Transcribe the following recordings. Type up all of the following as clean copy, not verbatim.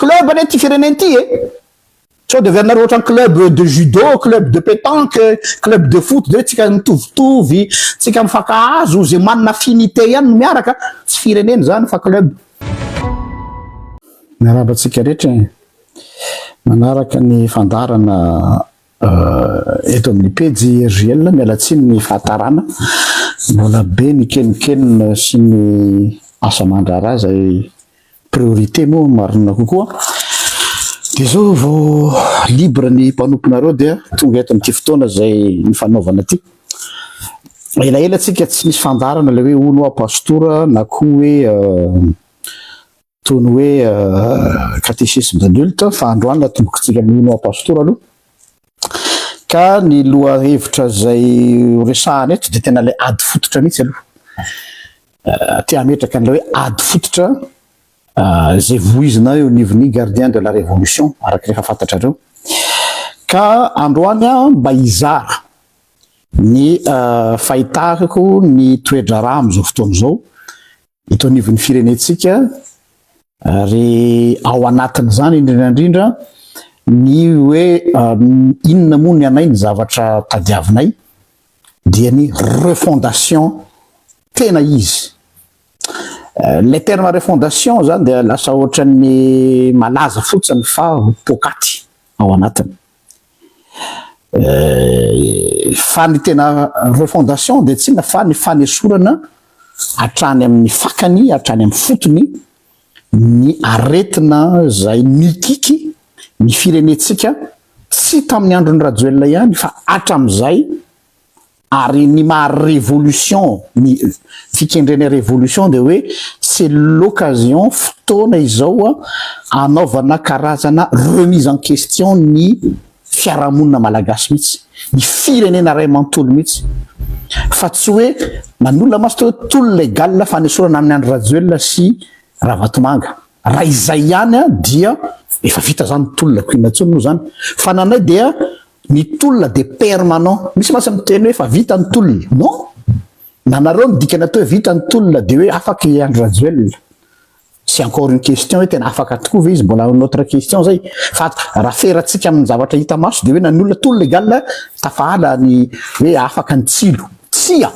club ane ty fireneny ty sao de avernareo ohatra club de judo, club de pétanque, club de foot de hoe tsika mitovitovy tsika mifakahazo zay manana affinité ihany no miaraka tsy fireneny zany fa club. Miarabantsika rehetra manaraka ny fandarana eto amin'ny pejy RGL mialatsiny ny fahatarana mbola be ny kenikenina sy ny asa mandrara zay priorité moa marina kokoa. De zao vao libre ny mpanomponareo dia tonga eto amin'ity fotoana zay ny fanaovana ty elaela tsika tsy misy fandarana le hoe ono a pastora na koa hoe tony hoe catéchisme d'adulte fa androany tomboky tsika amin'ny ono a pastora aloha ka ny loha hevitra zay resahana eto de tena le ady fototra mihitsy aloha ty ametraka an'le hoe ady fototra zay voizina eo nivony gardien de la révolution araky rehefa fantatrareo ka androany mba hizara ny fahitako ny toedrara am'izao fotoana zao ito nivony firenetsika ary ao anatiny zany indrindrandrindra ny hoe inona moa ny anay ny zavatra tadiavinay dia ny refondation tena izy. Le terme refondation zany dia lasa ohatran'ny malaza fotsiny fa pokaty ao anatiny fa ny tena refondation dia tsy na fa ny fanesorana hatrany amin'ny fakany hatrany amin'ny fotony ny aretina zay mikiky ny firenetsika tsy tamin'ny androny rajoelina ihany fa hatram'izay ary ny maha-révolution ny fikendrena révolution de hoe c'est l'occasion fotoana izao anaovana karazana remise en question ny fiarahamonina malagasy mihitsy ny firenena ray manontolo mihitsy fa tsy hoe manolona maso teo tolo légal fanesorana amin'ny andro rajoelina sy Ravatomanga raha izay ihany dia efa vita zany tolona kuinatsony moa zany fa nanay dia ny tolona de permanent misy masy miteny hoe fa vita ny tolona non nanareo midikana teo vita ny tolona de hoe afaka andro rajoelina c'est encore une question hoe tena afaka tokoa ve izy mbola une autre question zay fa raha feratsika amin'ny zavatra hita maso de hoe nanolona tolo légal tafahala ny hoe afaka ny tsilo tsia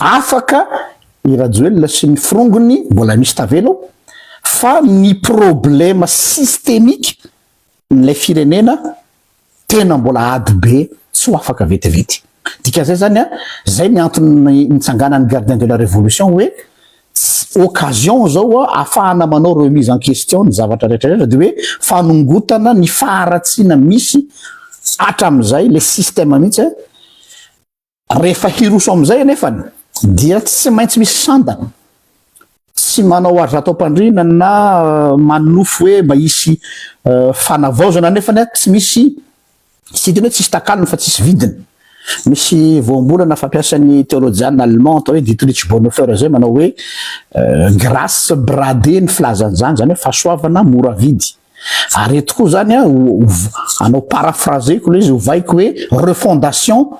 afaka i rajoelina sy ny frongony mbola misy tavelo fa ny problème systémique n'lay firenena tena mbola ady be tsy ho afaka vetivety dika zay zany zay ny antony nitsanganan'ny gardien de la révolution hoe occasion zao afahana manao remise en question ny zavatra rehetrarehetra de hoe fanongotana ny faharatsiana misy hatram'izay le système mihitsy rehefa hiroso am'izay anefany dia tsy maintsy misy sandana tsy manao azy atao mpandrina na manofo hoe mba hisy fanavaozana nefany tsy misy sy tena hoe tsisy takalony fa tsisy vidiny misy voambolana fampiasan'ny théologian allemand atao hoe Dietrich Bonhoeffer zay manao hoe grâce bradée ny filazan'izany zany hoe fahasoavana mora vidy ary eto koa zany anao paraphraseko le izy hovaiko hoe refondation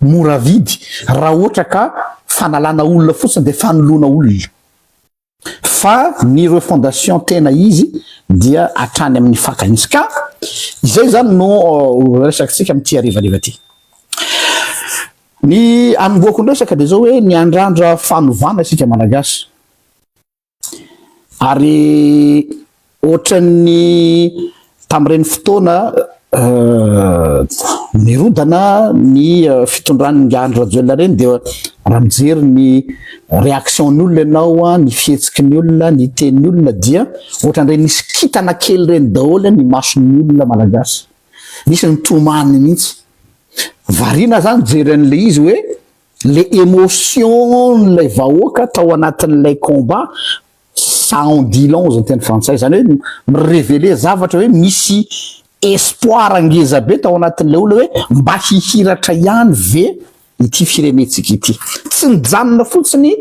mora vidy raha ohatra ka fanalana olona fotsiny de fanolona olona fa ny refondation tena izy dia hatrany amin'ny fakanyisy ka izay zany no resaksika amin'ty arivariva ty ny anomboako nresaka de zao hoe ny andrandra fanovana isika malagasy ary ohatran'ny tam'ireny fotoana nirodana ny fitondran'ny andro rajoelina reny de raha mijery ny réaction n'olona ianao ny fihetsiky ny olona ny tenin'ny olona dia ohatran'ireny nisy kitana kely reny daholo ny mason'ny olona malagasy misy ny tomany mihitsy varina zany jeren'le izy hoe le émotion lay vahoaka tao anatin'lay combat ça en dit long zany teny frantsay zany hoe mirévéler zavatra hoe misy espoir angeza be tao anatin'le olona hoe mba hihiratra ihany ve ity firenetsika ity tsy nijanona fotsiny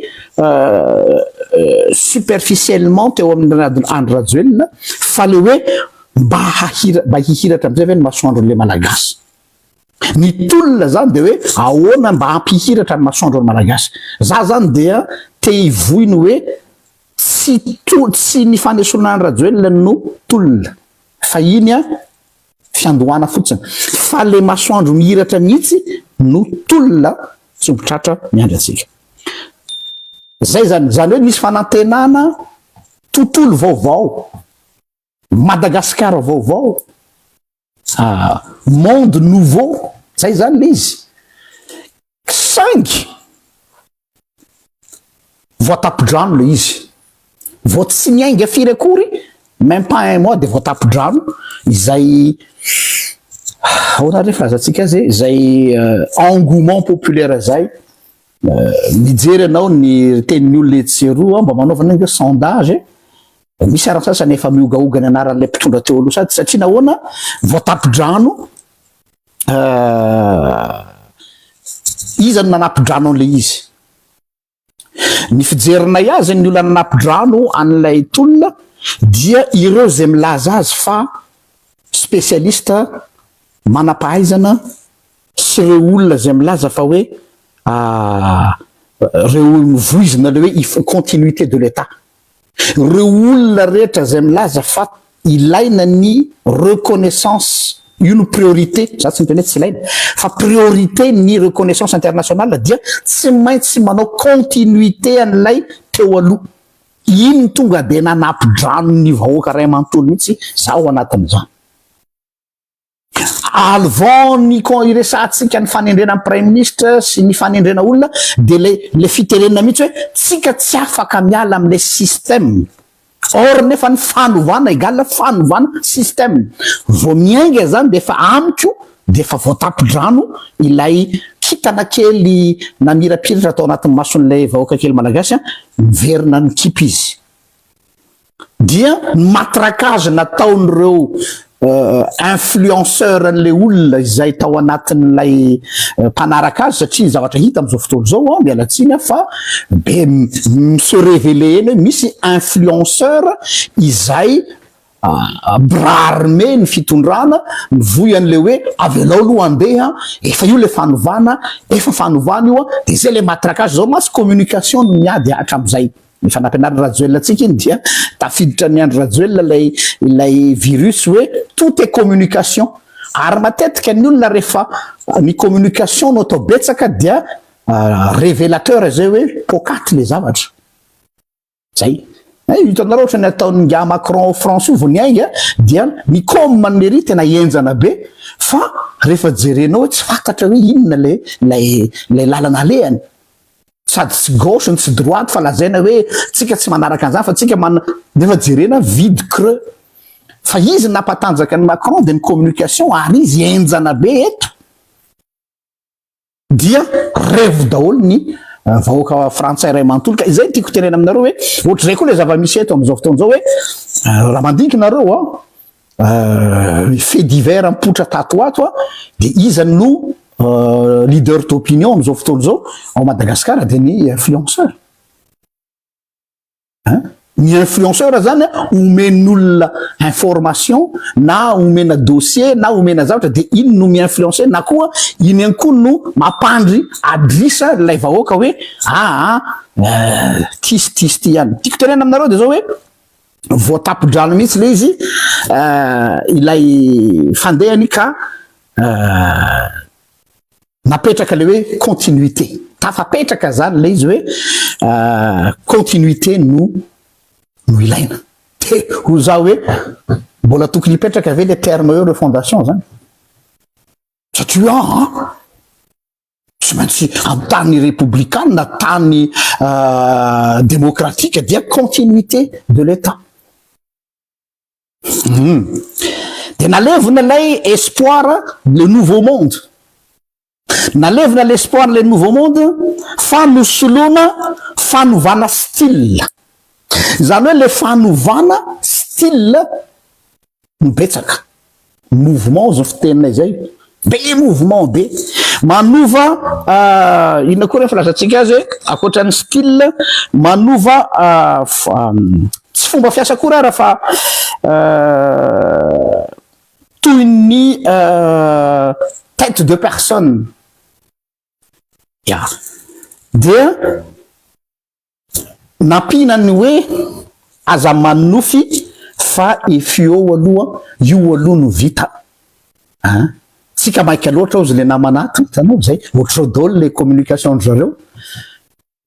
superficiellement teo amin'ny andro rajoelina fa le hoe mba hihiratra am'izay ve ny masoandron'le malagasy ny tolona zany de hoe ahoana mba ampihiratra ny masoandro ny malagasy za zany dia te hivoiny hoe tsy ny fanesorana ny rajoelona no tolona fa iny a fiandohana fotsiny fa le masoandro mihiratra mihitsy no tolona tsy mitratra miandry atsika zay zany hoe misy fanantenana tontolo vaovao Madagasikara vaovao monde nouveau zay zany le izy sangy voatapidrano le izy vao tsy miainga firy akory même pas un mois de voatapidrano izay ahoana frazantsika azy zay engouement populaire zay mijery anao ny tenin'ny olona etseroa mba manaovana nga sondage misy arasasany efa miogaogany anaran'lay mpitondra teo aloha sady satria nahoana voatapidrano izany nanapidrano an'le izy ny fijerinay azy ny olona nanapidrano an'ilay tolona dia ireo zay milaza azy fa spécialiste manampahaizana sy ireo olona zay milaza fa hoe reo mivoizina le hoe continuité de l'état reo olona rehetra zay milaza fa ilaina ny reconnaissance une priorité za tsy miteny tsy ilaina fa priorité ny reconnaissance internationale dia tsy maintsy manao continuité an'ilay teo aloha iny tonga de nanapidrano ny vahoaka ray amanontolo mihitsy zaho anatin'izany alvan ny iresantsika ny fanendrena amin'ny prime ministre sy ny fanendrena olona de le fiterenina mihitsy hoe tsika tsy afaka miala amin'le système or nefa ny fanovana égale fanovana système vo miainga zany de fa amiko de fa voatapidrano ilay kitana kely namirapiratra atao anatin'ny mason'lay vahoaka kely malagasy miverina ny kipy izy dia matraquage nataon'ireo influenceur an'le olona izay tao anatin'lay mpanaraka azy satria zavatra hita am'izao fotoana zao mialatsiny fa be se révélé eny hoe misy influenceur izay bras armé ny fitondrana ny voy an'le hoe avelao aloha andeha efa io le fanovana efa fanovana io de zay le matraquage zao masy communication no miady atra am'izay efa nampianariny rajoelona atsika iny dia tafiditra ny andro rajoelona ilay virus hoe tout est communication ary matetika ny olona rehefa ny communication no atao betsaka dia révélateur zay hoe pokaty le zavatra zay hitanareo ohatra ny ataon'ny nga Macron France io vo niainga dia ny com ny tena enjana be fa rehefa jerenao tsy fantatra hoe inona lay lalana alehany sady tsy gauche ny tsy droite fa lazaina hoe tsika tsy manaraka an'izany fa tsika defa jerena vide creux fa izy nampatanjaka ny Macron de ny communication ary izy enjana be eto dia revo daholo ny vahoaka frantsay ray manontolo ka izay tiako tenena aminareo hoe ohatra zay koa le zava-misy eto am'izao fotoana zao hoe raha mandinikinareo fait divers mipotra tato ato de izany no leader d'opinion am'izao fotoana zao ao Madagasikara de ny influenceur ny influenceur zany omen'olona information na omena dossier na omena zavatra de iny no mi-influencer na koa iny ihany koa no mampandry adrisa lay vahoaka hoe tisy ty ihany tiako tenena aminareo de zao hoe voatapidrano mihitsy le izy ilay fandehany ka napetraka le hoe continuité tafapetraka zany le izy hoe continuité no ilaina de ho za hoe mbola tokony hipetraka ave le terme eo refondation zany satria tsy maintsy amin'ny tany républicaine na tany démocratique dia continuité de l'état de nalevina lay espoir le nouveau monde nalevina l'espoir le nouveau monde fanosoloana fanovana style zany hoe le fanovana style mibetsaka mouvement zao fitenina zay be mouvement be manova inona koa refa lazantsika azy hoe akoatran'ny style manova tsy fomba fiasa koa raha fa toy ny tête de personne dia nampinany hoe aza manofy fa efio aloha io aloha no vita tsika maika loatra ao zy le namanaty hitanao zay ohatrao daholo le communication zareo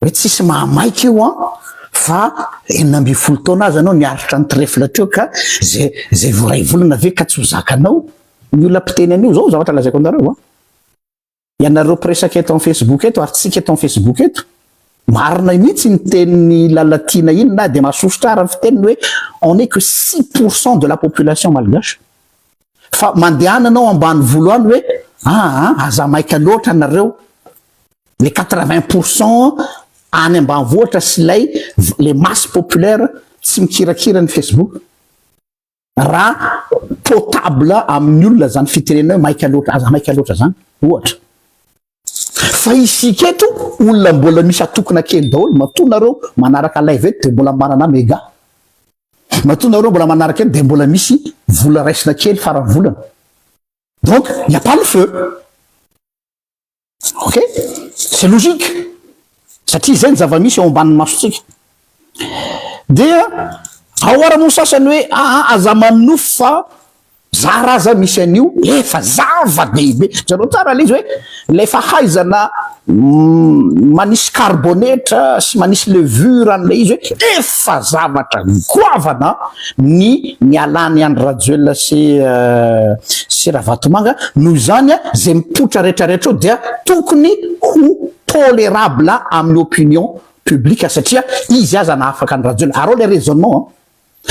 hoe tsisy mahamaiky io fa 9 taona azy anao niaritra ny trefla teo ka zay voray volana ve ka tsy ho zakanao ny olona mpiteny an'io zao zavatra lazaiko anareo ianareo presaka eto amin'ny Facebook eto ary tsika eto amin'ny Facebook eto marina mihitsy ny tenin'ny lalatina iny na de mahasosotra ara ny fiteniny hoe on est que 6% de la population malgache fa mandehananao ambany volohany hoe aza maika loatra nareo le 80% any ambany vohatra sy lay les masses populaires tsy mikirakira ny Facebook raha potable amin'ny olona zany fitenena hoe maika loatra aza maika loatra zany ohatra fa isika eto olona mbola misy atokona kely daholo matonareo manaraka live eto de mbola manana méga matonareo mbola manaraka eto de mbola misy vola raisina kely farany volana donc il n'y a pas le feu ok c'est logique satria zay ny zava-misy eo ambany masotsika dia ahoara mo sasany hoe aza manofy fa zaraza misy an'io efa zava-dehibe zareo tsara le izy hoe lefa haizana manisy carbonetra sy manisy levure an'le izy hoe efa zavatra goavana ny alany any Rajoelina sy Ravatomanga noho izany zay mipotra rehetrarehetra dia tokony ho tolérable amin'ny opinion publique satria izy aza na afaka ny Rajoelina alors les raisonnements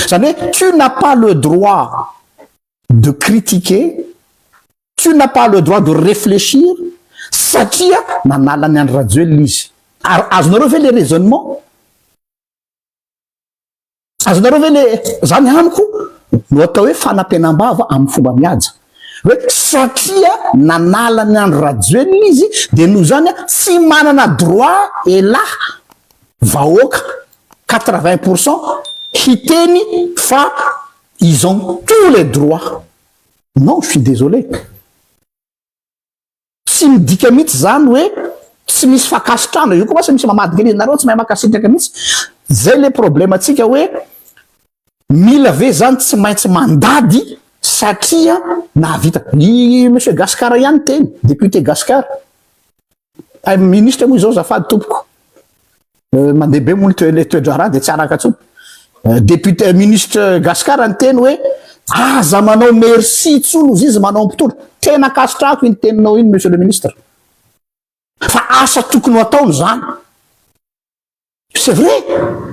zany hoe tu n'as pas le droit de critiquer, tu n'as pas le droit de réfléchir satria nanalany any Rajoelina izy azonareo ve le raisonnement azonareo ve le zany amiko no atao hoe fanampenam-bava amin'ny fomba mihaja hoe satria nanalany any Rajoelina izy de noho zany tsy manana droit elahy vahoaka 80% hiteny fa ils ont tous les droits. Non, je suis désolé. Tsy midika mihitsy zany hoe tsy misy fakasitrana io koa misy mamadika izy nareo tsy mahay makasitraka mihitsy zay le problème atsika hoe mila ve zany tsy maintsy mandady satria nahavita monsieur Gascar ihany teny député Gascar ministre moa zao zafady tompoko mandeha be moa le toedrarah de tsy araka tsony député ministre Gascar ny teny hoe aza manao merci tsolo izy manao mpitondra tena kasitrako iny teninao iny monsieur le ministre fa asa tokony ataony zany c'est vrai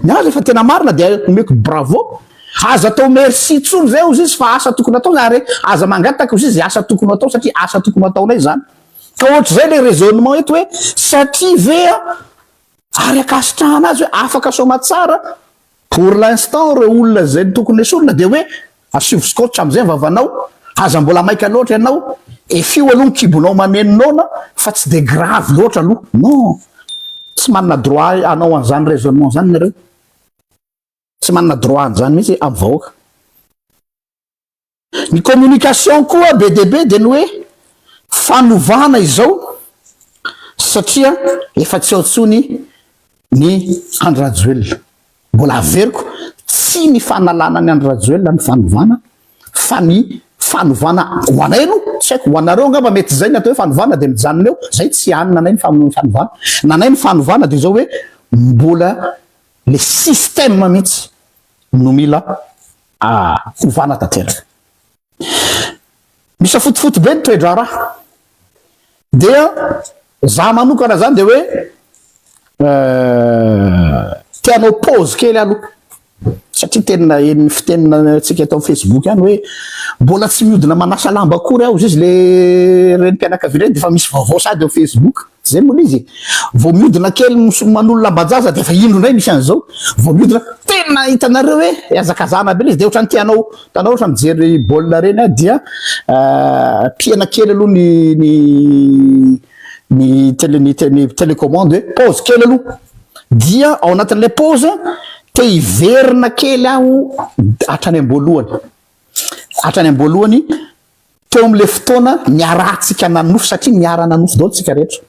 nyazy efa tena marina de omeko bravo aza atao merci tsolo zay ozy izy fa asa tokony atao ary aza mangataka ozy izy asa tokony atao satria asa tokony ataonay zany ka ohatra zay le raisonnement eto hoe satria vea ary akasitrahana azy hoe afaka soma tsara pour l'instant reo olona zay tokony esorina de hoe asivoskotra am'izay vavanao aza mbola maika loatra ianao efio aloha kibonao maneninona fa tsy de grave loatra aloha non tsy manana droit anao an'izany raisonnement zany nareo tsy manana droit an'izany mihitsy amin'ny vahoaka ny communication koa be de be de ny hoe fanovana izao satria efa tsy aotsony ny Andry Rajoelina mbola averiko tsy ny fanalana ny Andry Rajoelina ny fanovana fa ny fanovana ho anay no tsy haiko ho anareo angamba mety zay ny atao hoe fanovana de mijanona eo zay tsy hany nanay ny fanovana nanay ny fanovana de zao hoe mbola le système mihitsy no mila hovana tanteraka misy fotifoty be ny toedrarah dia za manokana zany de hoe tianao pause kely aloha satria tena ny fitenina tsika atao amin'ny Facebook any hoe mbola tsy miodina manasa lamba akory aho izy le renim-pianakaviana de fa misy vaovao sady ao Facebook zay moa izy vao miodina kely manolo lambajaza de fa ino ndray misy an'izao vao miodina tena hitanareo hoe azakazana be izy de ohatrany tianao tanao ohatra mijery baolina reny dia piana kely aloha ny télécommande hoe pause kely aloha dia ao anatin'le pause te hiverina kely aho hatrany hatrany am-boalohany teo am'le fotoana niarahantsika nanofo satria niara nanofo daholo tsika rehetra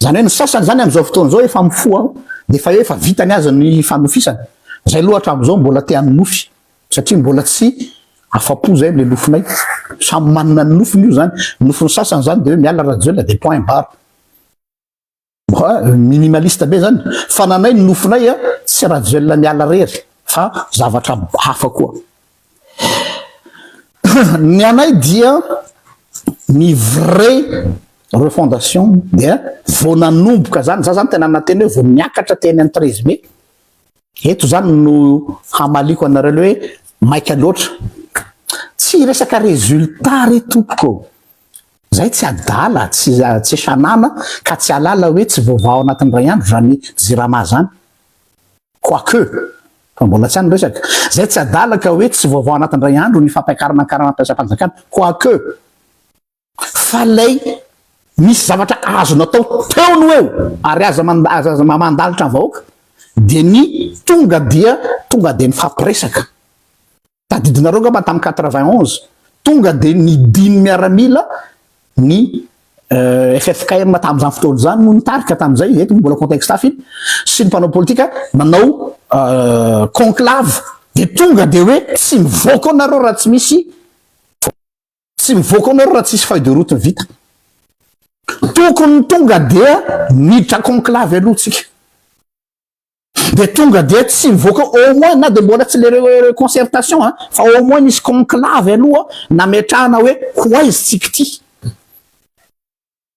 zany hoe ny sasany zany am'izao fotoana zao efa mifoa aho de fa efa vitany azy ny fanofisana zay loatra am'izao mbola te anofy satria mbola tsy afapo zay le nofinay samy manana ny nofiny io zany nofiny sasany zany de hoe miala radio de point barre minimaliste be zany fa nanay ny nofinay a tsy radio miala rery fa zavatra hafa koa ny anay dia ny vrai refondation dia vao nanomboka zany za zany tena nateny hoe vao miakatra teny any 13 mai eto zany no hamaliko anareo le hoe maika loatra tsy resaka résultat re tompoko zay tsy adala tsy sanana ka tsy alala hoe tsy vaovao anatin'ny ray andro zany jirama zany quoique fa mbola tsy any resaka zay tsy adala ka hoe tsy vaovao anatin'ny ray andro ny fampiakarana karana-piasam-panjakana quoique fa lay misy zavatra azo natao teony eo ary aza mamandalitra ny vahoaka de ny tonga de ny fampiresaka tadidinareo ngamba tamin'ny 91 tonga de ny dimy miaramila ny FFKM tamin'izany fotoana zany no nitarika tamin'izay eto mbola contexte hafa iny sy ny mpanao politika manao conclave de tonga de hoe tsy mivoaka anareo raha tsy misy feuille de route vita tokony tonga dia miditra conclave alohatsika de tonga de tsy mivoaka au moins na de mbola tsy le concertation fa au moins nisy conclave aloha nametrahana hoe ho aizy tsika ty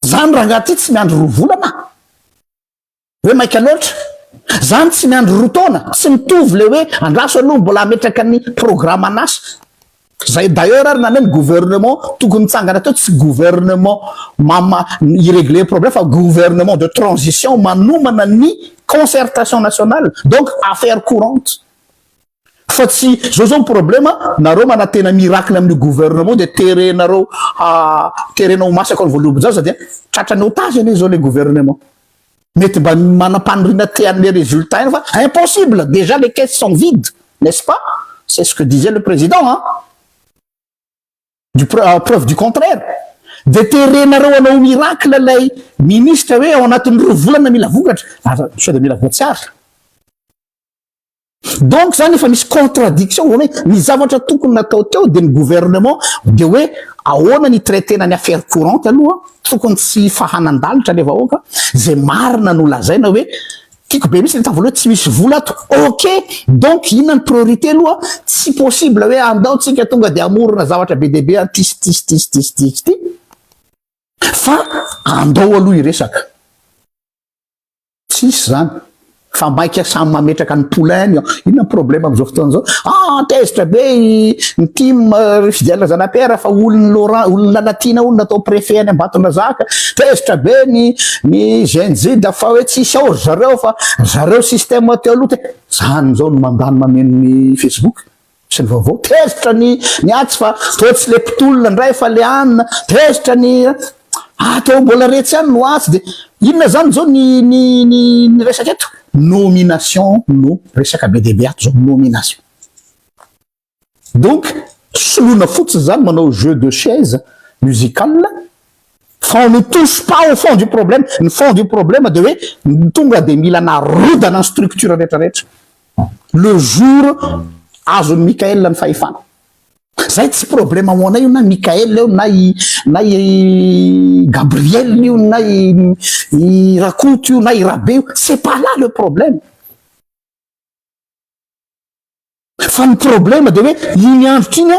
zany raha ngaty tsy miandro roa volana hoe maika loatra zany tsy miandro roa taona tsy mitovy le hoe andraso aloha mbola ametraka ny programme anasa zay d'ailleurs ary naneny gouvernement tokony tsangana teo tsy gouvernement irégler problème fa gouvernement de transition manomana ny concertation nationale donc affaire courante fa tsy zao problème nareo manatena miracle amin'ny gouvernement de terenareo terenao masaka ny voalobo zao sady tratrany otage ane zao le gouvernement mety mba manampanirina te an'le résultat iny fa impossible déjà les caisses sont vides n'est-ce pas c'est ce que disait le président preuve du contraire de terenareo anao miracle lay ministre hoe ao anatin'ny roa volana mila vokatra so de mila voatsiary donc zany efa misy contradiction hoe ny zavatra tokony natao teo de ny gouvernement de hoe ahoana ny traitena ny affaire courante aloha tokony tsy fahanandalitra le vahoaka zay marina no lazaina hoe tiako be misy le tavolo hoe tsy misy vola ato ok donc inona ny priorité aloha tsy possible hoe andao tsika tonga de amorona zavatra be deaibe ty fa andao aloha iresaka tsisy zany fa maika samy mametraka ny poulainy inona problème am'izao fotoana zao tezitra be ny team fidèle zanapera fa olona latina olona atao préfet any ambatona zaka tezitra be ny GNZ fa hoe tsisy ao zareo fa zareo système teo aloha zany zao no mandany mameno ny Facebook sy ny vaovao tezitra ny atsy fa to tsy le mpitolona ndray fa le anina tezitra ny atao mbola retsy any no atsy de inona zany zao ny resaka eto nomination no resaka be deaibe ato zao nomination donc soloina fotsiny zany manao jeu de chaise musicale fa on ne touche pas au fond du problème ny fond du problème de hoe tonga de mila narodana ny structure rehetrarehetra le jour azony Mikael ny fahefana zay tsy problème amonay io na Mikael io na i Gabriel io na i Rakoto io na i Rabe io c'est pas là le problème fa ny problème de hoe iny andro iny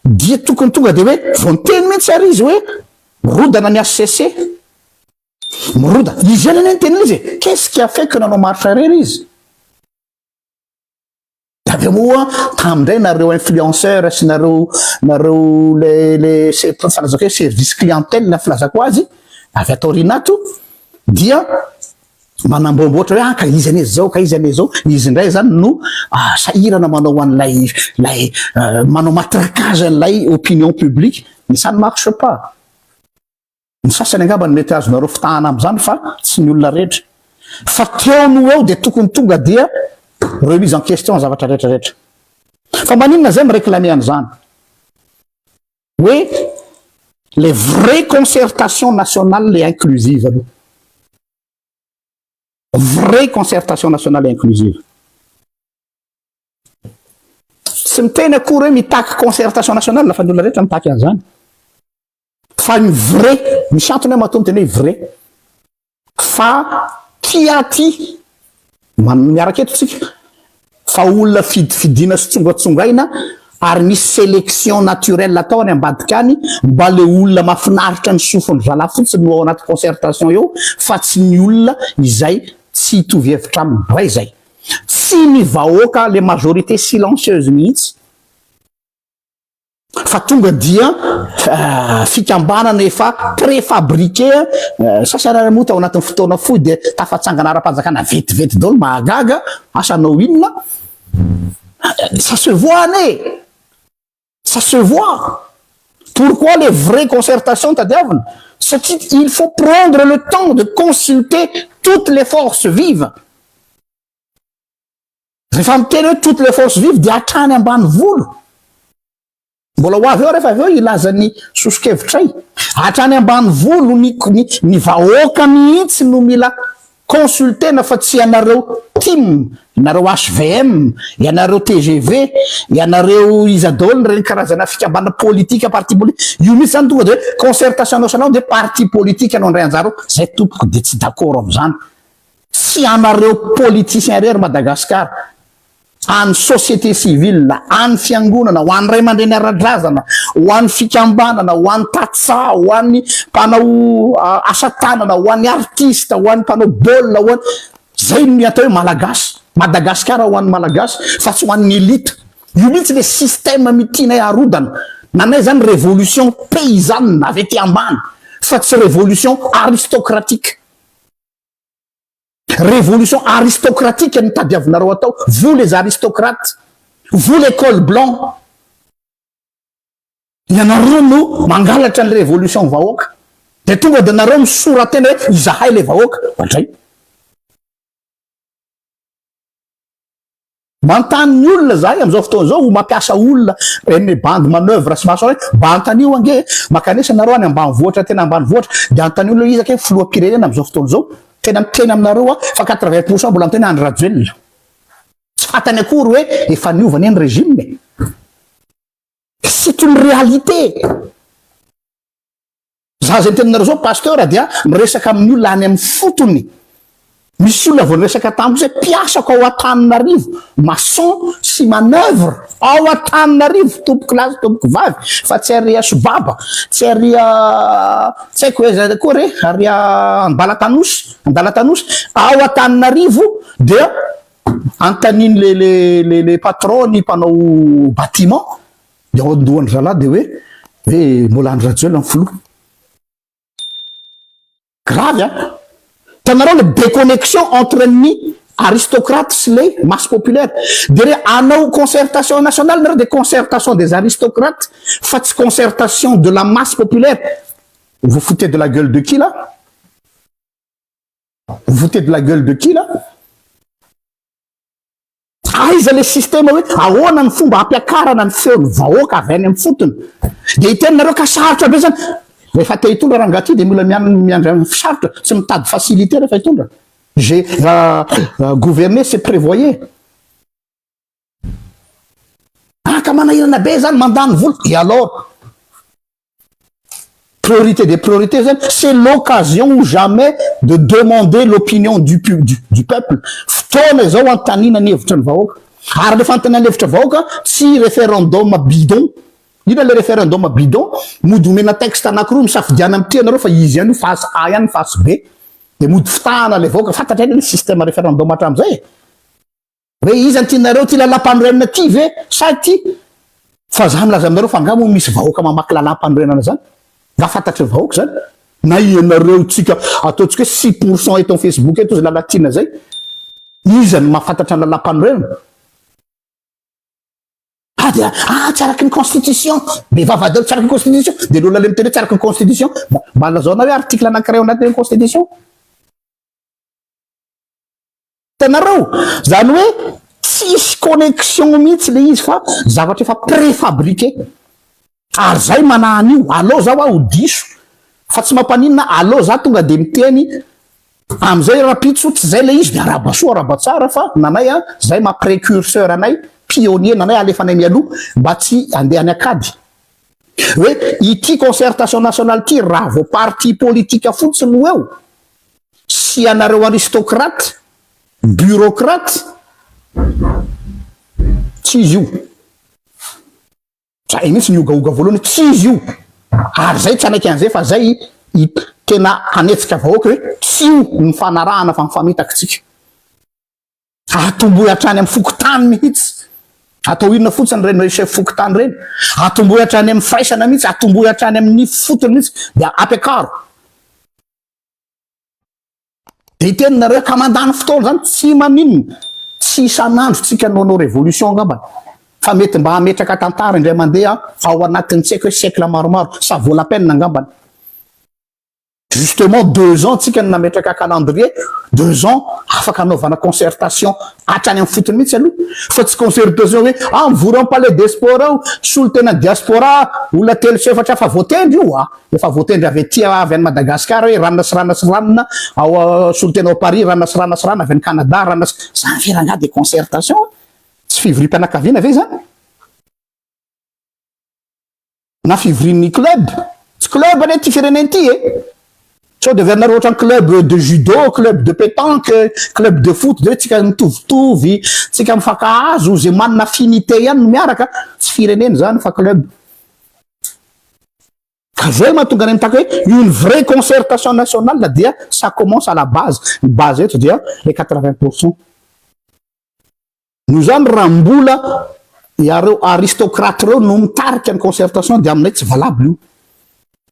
dia tokony tonga de hoe vonteny mihitsy ary izy hoe mirodana ny HCC miroda izy any any teny izy qu'est-ce qui a fait que nanao marche arrière izy avy moa tamindray nareo influenceur sy nareo le filazako hoe service clientèle na filazako azy avy atao rinato dia manambomboatra hoe ka izy ane zao ka izy ane zao izy ndray zany no sahirana manao an'lay manao matraquage an'lay opinion publique mais ça ne marche pas ny sasany angamba ny mety azonareo fitahana am'zany fa tsy ny olona rehetra fa teo no eo de tokony tonga dia remise en question zavatra rehetrarehetra fa maninona zay miréclamer an'izany hoe les vraies concertations nationales et inclusives aloha vraie concertation nationale et inclusive tsy miteny akory hoe mitaky concertation nationale lafa ny olona rehetra mitaky an'izany fa ny vrai misy antony hoe mahatonga teny hoe vrai fa ty miaraka eto tsika fa olona fidina sy tsongatsongaina ary misy sélection naturelle atao any ambadika any mba le olona mahafinaritra ny sofiny zalafotsiny no ao anaty concertation eo fa tsy ny olona izay tsy hitovy hevitra aminy ray zay tsy ny vahoaka le majorité silencieuse mihitsy fa tonga dia fikambanana efa préfabriqué sasarara mota ao anatin'ny fotoana foy de tafatsangana ara-panjakana vetivety daholo mahagaga asanao inona ça se voit né ça se voit pourquoi les vraies concertations tadiavina satria il faut prendre le temps de consulter toutes les forces vives rehefa miteny hoe toutes les forces vives dia hatrany ambany volo mbola ho avy eo rehefa avy eo ilazany sosokevitray hatrany ambany volo ny vahoaka mihitsy no mila consultena fa tsy ianareo tim ianareo HVM ianareo TGV ianareo izadôly reny karazana fikambana politika parti politique io mihitsy zany tonga de concertation nationale de parti politique anao ndray anjaro zay tompoko de tsy d'accord am'izany tsy anareo politicien rery Madagasikara any société civile any fiangonana ho any ray aman-dreny ara-drazana ho any fikambanana ho any tatsa ho any mpanao asatanana ho any artiste ho any mpanao baolina ho any zay ny atao hoe malagasy Madagasikara ho any malagasy fa tsy ho an'ny élite io mihitsy le système mitinay arodana nanay zany révolution paysanne avy ety ambany fa tsy révolution aristocratique révolution aristocratique ny tadiavinareo atao vous les aristocrates vous les col blanc ianareo no mangalatra ny révolution vahoaka de tonga de nareo misoratena hoe izahay le vahoaka mandray mantany ny olona zahay am'izao fotoana zao mampiasa olona reny bande manœuvre sy maso hoe mba antanio ange makanesa nareo any ambany voatra tena ambany voatra de antanio lo izaka hoe filoam-pirenena am'izao fotoana zao tena miteny aminareo fa 80% mbola miteny Andry Rajoelina tsy fatany akory hoe efa niovany ny régime c'est une réalité za zay teninareo zao pasteur dia miresaka amin'ny olona any amin'ny fotony misy olona vao niresaka tamiko hoe mpiasako ao Antananarivo maçon sy manœuvre ao Antananarivo tompoko lazy tompoko vavy fa tsy aria sobaba tsy aria tsy haiko hoe zay koa re aria Andalatanosy ao Antananarivo dia antaniny le patron ny mpanao bâtiment de ao andohany zalahy de hoe mbola Andry Rajoelina ny filoha grave tanareo le déconnexion entre ny aristocrates sy le masse populaire de re anao concertation nationale nareo de concertation des aristocrates fa tsy concertation de la masse populaire vous foutez de la gueule de qui là vous foutez de la gueule de qui là aiza le système hoe ahoana ny fomba ampiakarana ny feony vahoaka avy any amin'ny fotony de itenareo ka sarotra be zany rehefa te hitondra raha ngaty de mila miandry amin'ny sarotra tsy mitady facilité rehefa hitondra j'ai gouverner c'est prévoyer ka manahirana be zany mandany vola et alors priorité des priorités zany c'est l'occasion ou jamais de demander l'opinion du peuple fotoana zao antanina ny hevitra ny vahoaka ary rehefa antanina ny hevitra vahoaka tsy référendum bidon ina le référendum bidon mody omena texte anakiroa misafidiana amin'ny tianareo fa izy ihany face A ihany face B de mody fitahana le vahoaka fantatra ny système référendum hatram'izay hoe izy antinareo ty lalam-panorenana ty ve sa ty fa za milaza aminareo fa angamo misy vahoaka mamaky lalam-panorenana zany nga fantatry vahoaka zany na ianareo tsika ataotsika hoe 6% eto Facebook eto zay lalatina zay izany mahafantatra ny lalam-panorenana tsy araky ny constitution be vavadolo tsy araky ny constitution de l'olona le miteny tsy araky ny constitution mba lazao-na hoe article anakiray ao anatin'ny constitution tanareo zany hoe tsisy connexion mihitsy le izy fa zavatra efa préfabriqué ary zay manahany io allo zaho aho diso fa tsy mampanina allo za tonga de miteny am'izay rapitso tsy zay le izy de araba soa araba tsara fa nanay zay ma précurseur anay pionnier nanay alefanay mialoha mba tsy andeha any akady hoe ity concertation nationale ty raha vao parti politika fotsiny ho eo sy anareo aristocrate bureaucrate tsy izy io zay mihitsy niogaoga voalohany tsy izy io ary zay tsy anaiky an'izay fa zay tena hanetsika vahoaka hoe tsy io ny fanarahana fa mifamitaka tsika atomboy hatrany amin'ny fokotany mihitsy atao inona fotsiny reny chef fokotany reny atomboy hatrany amin'ny faisana mihitsy atomboy hatrany amin'ny fotony mihitsy dia ampiakaro de teninareo ka mandany fotoana zany tsy maninona tsy isan'andro tsika nonao révolution ngambany fa mety mba hametraka tantara indray mandeha ao anatin'ny tsy haiko hoe siècle maromaro sa vola penina ngambany justement 2 ans tsika nametraka calendrier 2 ans afaka anaovana concertation hatrany amin'ny fotony mihitsy aloha fa tsy concertation hoe mivory amin'ny palais des sports ao solo tena diaspora olona telo sy efatra fa voatendry io efa voatendry avy aty avy any Madagascar hoe ranona sy ranona ao solo tena ao Paris ranona sy rana avy any Canada ranona zany firanga de concertation tsy fivoriam-pianakaviana ve zany na fivorian'ny club tsy club ane ty fireneny ty sao de vernareo ohatrany club de judo club de pétanque club de foot de tsika mitovitovy tsika mifakahazo zay manana affinité ihany no miaraka tsy fireneny zany fa club ka zay mahatonga any mitaka hoe une vraie concertation nationale dia ça commence à la base ny base eto dia les 80% no zany raha mbola iareo aristocrate reo no mitarika ny concertation dia aminay tsy valable io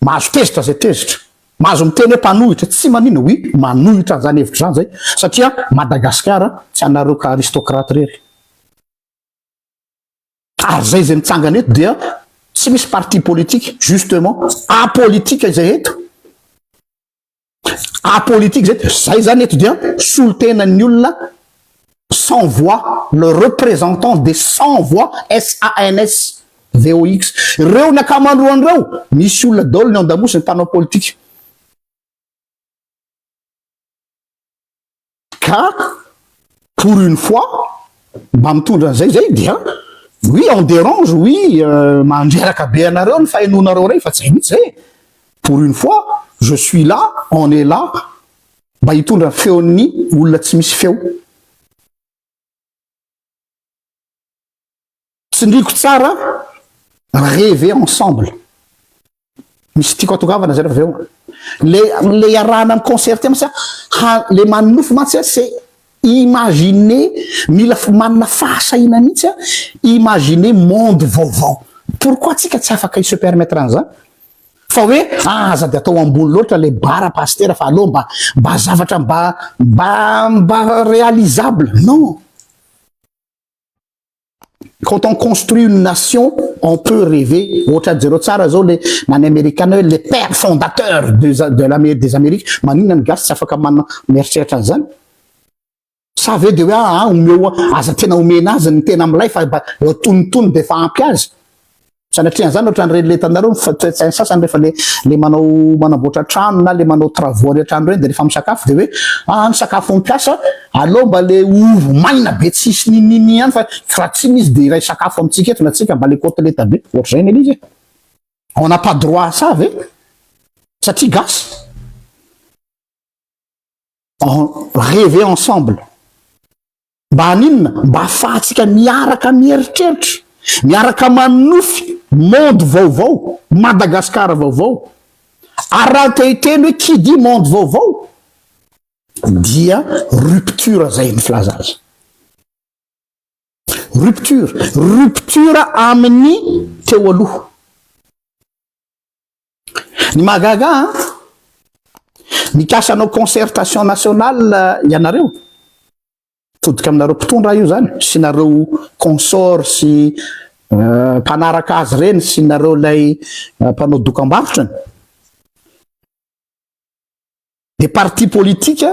mahazo tezitra zay tezitra mahazo miteny hoe mpanohitra tsy manina oui manohitra zany hevitra zany zay satria Madagascar tsy anareo ka aristocrate rery ary zay mitsangana eto dia tsy misy parti politique justement apolitique zay eto apolitique zay zany eto dia solo tenan'ny olona sans voix le représentant des sans voix SANS VOX reo nakamandroan'ireo misy olona daholo ny andamosy ny mpanao politique ka pour une fois mba mitondra zay dia oui on dérange oui mandreraka be anareo ny fahenonareo rey fa tsy hay mihitsy zay pour une fois je suis là on est là mba hitondra feon'ny olona tsy misy feo tsindriko tsara rêver ensemble misy tiako atokavana zay refa aveo le iarahana ny concerté mitsy le manofo mantsy c'est imaginer mila manana fahasahina mihitsy imaginer monde vaovao pourquoi tsika tsy afaka se permettre an'izany fa hoe aza de atao ambony loatra le bara pasteur fa aloha mba zavatra mba réalisable non. Quand on construit une nation, on peut rêver. Les Américains, les pères fondateurs des Amériques, ça veut dire sanatria zany ohatrany reny le tanareo ny sasany rehefa le manamboatra trano na le manao travaux ny trano reny de rehefa misakafo de hoe ny sakafo mipiasa aloha mba le ovo maina be tsisy nininy ihany fa raha tsy misy de iray sakafo amitsika eto na tsika mba le côtelette be ohatr'izay ny elizy on n'a pas droit à ça ve satria gasy rêver ensemble mba haninona mba afahatsika miaraka mieritreritra miaraka manofy monde vaovao Madagascar vaovao ary raha tehiteny hoe qui dit monde vaovao dia rupture zay ny filaza azy rupture amin'ny teo aloha ny magaga mikasanao concertation nationale ianareo todika aminareo mpitondra io zany sy nareo consort sy mpanaraka azy reny sy nareo lay mpanao dokam-barotrany des partis politiques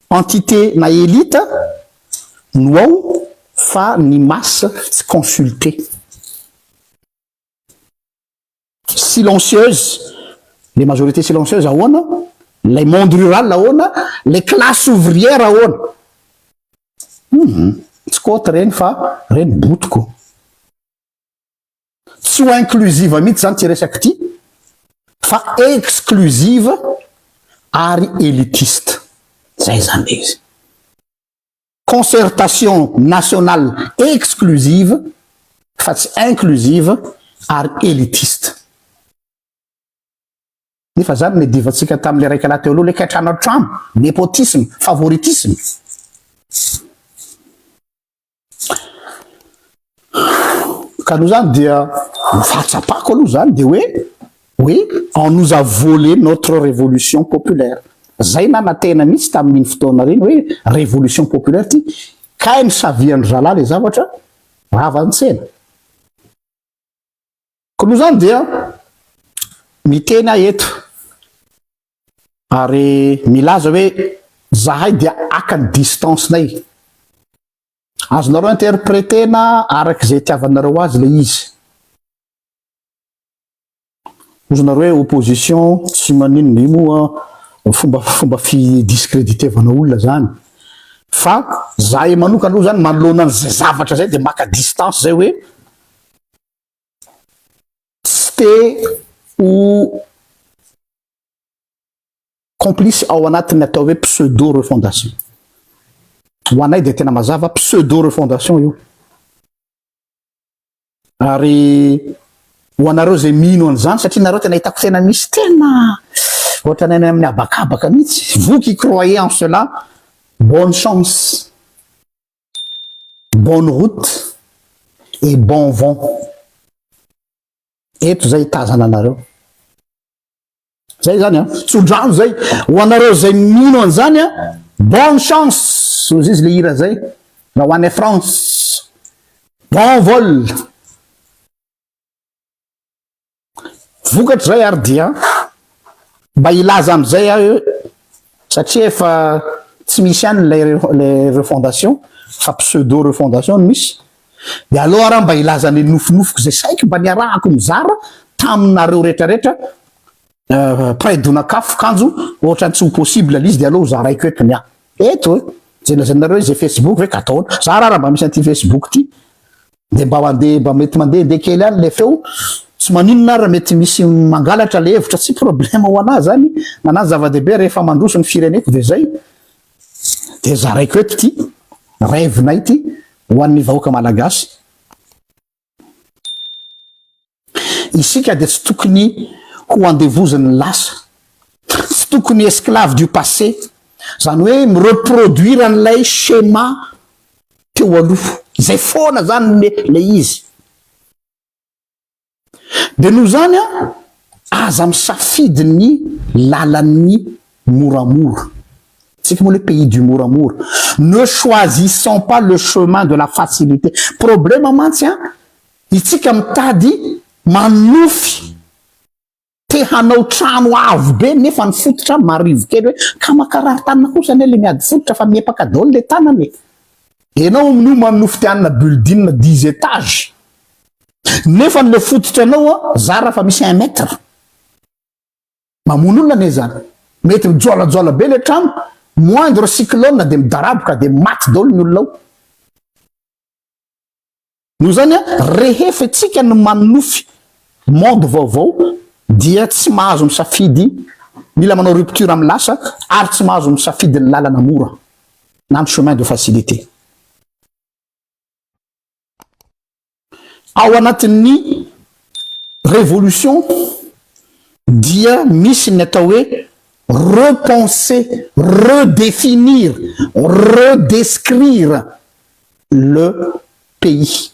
entité na élite no ao fa ny masse tsy consulté silencieuse les majorités silencieuses ahoana les monde rural ahoana les classes ouvrières ahoana tsy koty reny fa reny botiko. Tsy ho inclusive mihitsy zany ty resaky ty fa exclusive ary élitiste. Zay zany izy. Concertation nationale exclusive fa tsy inclusive ary élitiste. Nefa zany ne divatsika tamin'le raiky laha teo aloha le ketrana trano, népotisme, favoritisme. Ka nous zany dia fahatsapako aloha zany de hoe oui, on nous a volé notre révolution populaire. Zay nanantena mihitsy tamin'iny fotoana reny hoe révolution populaire ty ka ny savian'ny zalahy le zavatra ravan-tsena. Ka nous zany dia mitena eto ary milaza hoe zahay dia akany distance-nay. Azonareo interprétena araky zay tiavanareo azy le izy. Ozonareo hoe opposition tsy maninona io moa fomba fidiscréditevana olona zany. Fa zahay manokana aloha zany manoloana an'izay zavatra zay de maka distance zay hoe tsy te ho complice ao anatin'ny atao hoe pseudo refondation. Ho anay de tena mazava pseudo refondation io. Ary ho anareo zay mino an'izany satria nareo tena hitako tena misy tena ohatra ny amin'ny abakabaka mihitsy. Vous qui croyez en cela, bonne chance, bonne route et bon vent. Eto zay tazana anareo. Zay zany a tsodrano zay ho anareo zay mino an'izany a bonne chance ozy izy le hira zay raha ho anay France, bon vol. Vokatry zay ary dia mba ilaza am'izay aho satria efa tsy misy any le refondation fa pseudo refondation no misy. De aloha raha mba ilazany nofinofiko zay saiky mba niarahako mizara taminareo rehetrarehetra praidonakafo kanjo ohatrany tsy ho possible l'izy de aloha zaraiko eto nia eto zay lazanareo zay Facebook ve kataona za raha mba misy an'ty Facebook ty de mba mandeha mba mety mandeha kely any le feo tsy maninona raha mety misy mangalatra le hevitra tsy problème ho anazy zany nanany zava-dehibe rehefa mandroso ny fireneko de zay de zaraiko eto ty rêvenay ty ho an'ny vahoaka malagasy. Isika de tsy tokony ho andevozany lasa, tsy tokony esclave du passé, zany hoe mireproduire an'ilay schéma teo aloha zay foana zany le izy. De noho zany a aza misafidy ny lalan'ny moramora. C'est comme le pays du mouramour. Ne choisissons pas le chemin de la facilité. Problème maintient, ici comme tadi manoufi te hanao trano avo be nefa ny fototra marivo kely hoe ka makarary tanana kosa ne le miady fototra fa miepaka daholo le tanany. Enao no manofy te hanana building 10 étages. Nefa le fototra anao zara fa misy 1 mètre. Mamono olona ne zany. Mety mijoalajoala be le trano. Moindre cyclone de midaraboka de maty daholo ny olona ao. Noho zany rehefa tsika no manofy monde vaovao dia tsy mahazo misafidy mila manao rupture amin'ny lasa ary tsy mahazo misafidy ny lalana mora na ny chemin de facilité. Ao anatin'ny révolution dia misy ny atao hoe repenser, redéfinir, redescrire le pays.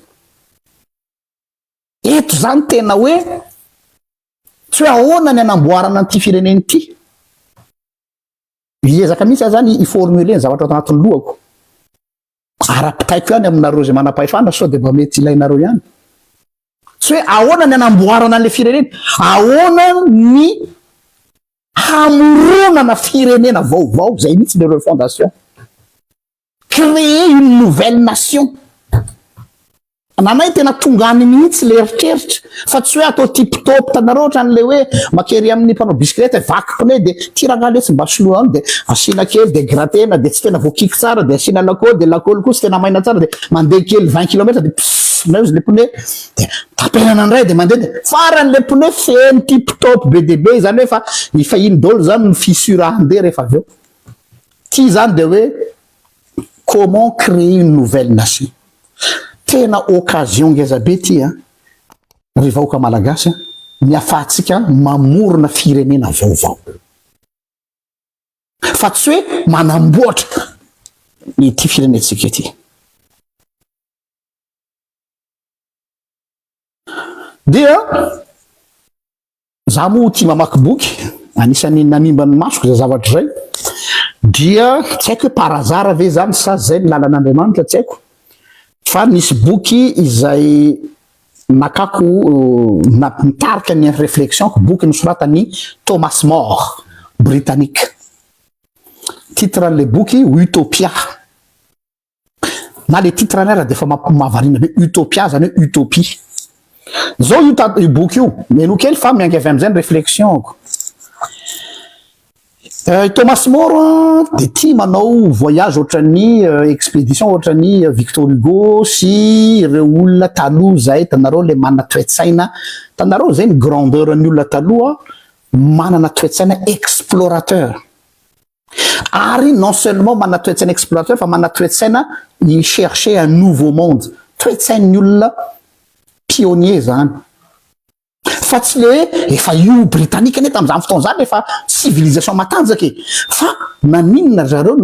Eto zany tena hoe tsy hoe ahoana ny anamboarana an'ity fireneny ity. Iezaka mihitsy zany iformule ny zavatra ato anatin'ny lohako. Ara-pitaiko ihany aminareo zay manam-pahefana sao de mba mety ilainareo ihany. Tsy hoe ahoana ny anamboarana an'le fireneny, ahoana ny hamoronana firenena vaovao zay mihitsy le refondation. Créer une nouvelle nation. nanay tena tongany mihitsy le eritreritra fa tsy hoe atao tiptop tanareo ohatran'le hoe makery amin'ny mpanao bisikileta vaky pneu de tiragna le tsy mba soloa any de asina kely de gratena de tsy tena voakiky tsara de asina lakôly de lakôly koa tsy tena maina tsara de mandeha kely 20 kilomètre de na izy le pneu de tapenana andray de mandeha de faran'le pneu feny tiptop be de be zany hoe fa iny dolo zany ny fissure andeha rehefa avy eo ty zany de hoe comment créer une nouvelle nation tena occasion ngeza be ty a ry vahoaka malagasy miafahantsika mamorona firenena vaovao fa tsy hoe manamboatra ity firenentsika ity dia za moa tia mamaky boky anisan'ny nanimba ny masoko za zavatra zay dia tsy haiko hoe par hasard ve zany sa zay ny lalan'Andriamanitra tsy haiko fa nisy boky izay nakako nitarika ny réflexion boky nosoratany Thomas More britannique titran'le boky Utopia na le titre ny ara de fa mahavariana be Utopia zany hoe utopie zao io boky io meno kely fa miangy avy am'izay ny réflexion-ko Thomas More de tia manao voyage ohatran'ny expédition ohatran'ny Victor Hugo sy ireo olona taloha zay tanareo le manana toetsaina tanareo zay ny grandeur ny olona taloha manana toetsaina explorateur ary non seulement manana toetsaina explorateur fa manana toetsaina i chercher un nouveau monde toetsain'ny olona pionnier zany fa tsy le efa io britannique ane tam'izany fotoana zany efa civilisation matanjaka e fa naninona zareo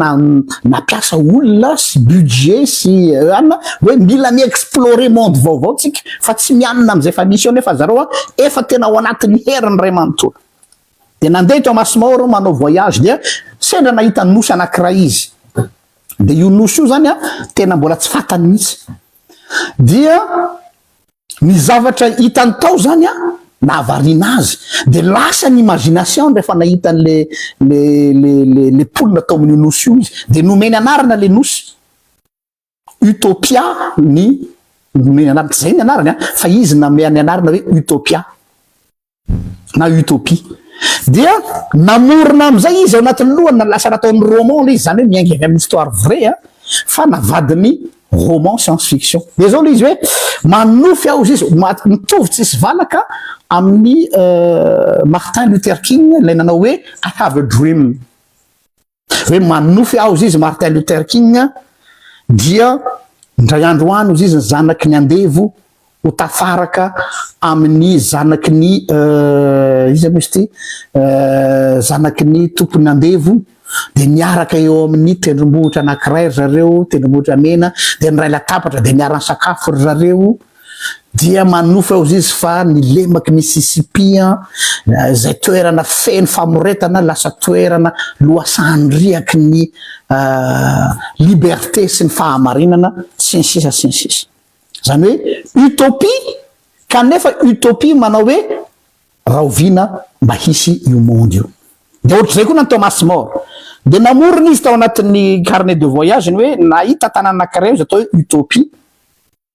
napiasa olona sy budget sy anina hoe mila miexplorer monde vaovao tsika fa tsy mianina am'izay fa misy eo nefa zareo efa tena ao anatin'ny heriny ray manontolo de nandeha Thomas More manao voyage dia sendra nahita nosy anankiray izy de io nosy io zany tena mbola tsy fatany mihitsy dia ny zavatra hitany tao zany nahavariana azy de lasa ny imagination rehefa nahita le polina tao amin'io nosy io izy de nomeny anarana le nosy Utopia ny nomeny anarana zay ny anarany fa izy nameny anarana hoe Utopia na utopie dia namorona am'izay izy ao anatin'ny lohany na lasa nataon'ny roman le izy zany hoe miaingy avy amin'ny histoire vrai fa navadiny roman science-fiction de zao le izy hoe manofy aho izy mitovy tsisy valaka amin'ny Martin Luther King lay nanao hoe I have a dream hoe manofy aho izy Martin Luther King dia ndray andro any izy ny zanaky ny andevo ho tafaraka amin'ny zanaky ny izy moa izy ty zanaky ny tompony andevo de miaraka eo amin'ny tendrombohitra anankiray zareo tendrombohitra mena de ny ray latabatra de miarany sakafo ry zareo dia manofy ao izy fa ny lemaky Mississippi zay toerana feno famoretana lasa toerana loasandriaky ny liberté sy ny fahamarinana sy ny sisa sy ny sisa zany hoe utopie kanefa utopie manao hoe rahovina mba hisy io monde io de ohatr'izay koa na Thomas More de namorona izy tao anatin'ny carnet de voyage ny hoe nahita tanàna anankiray izy atao hoe utopie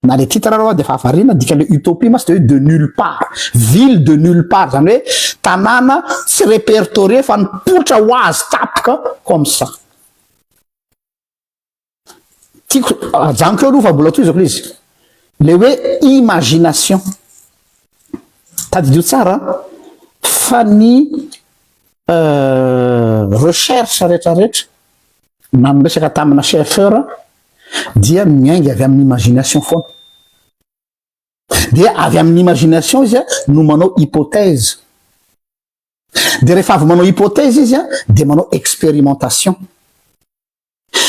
na le titre reo de fa hafarina dika le utopie masy de hoe de nulle part ville de nulle part zany hoe tanàna tsy répertorié fa nipotra ho azy tapoka comme ça tiako ajanoko eo aloha fa mbola toizako le izy le hoe imagination tadidio tsara fa ny recherche rehetrarehetra na miresaka tamina chercheur dia miaingy avy amin'ny imagination foana dia avy amin'ny imagination izy no manao hypothèse de rehefa avy manao hypothèse izy de manao expérimentation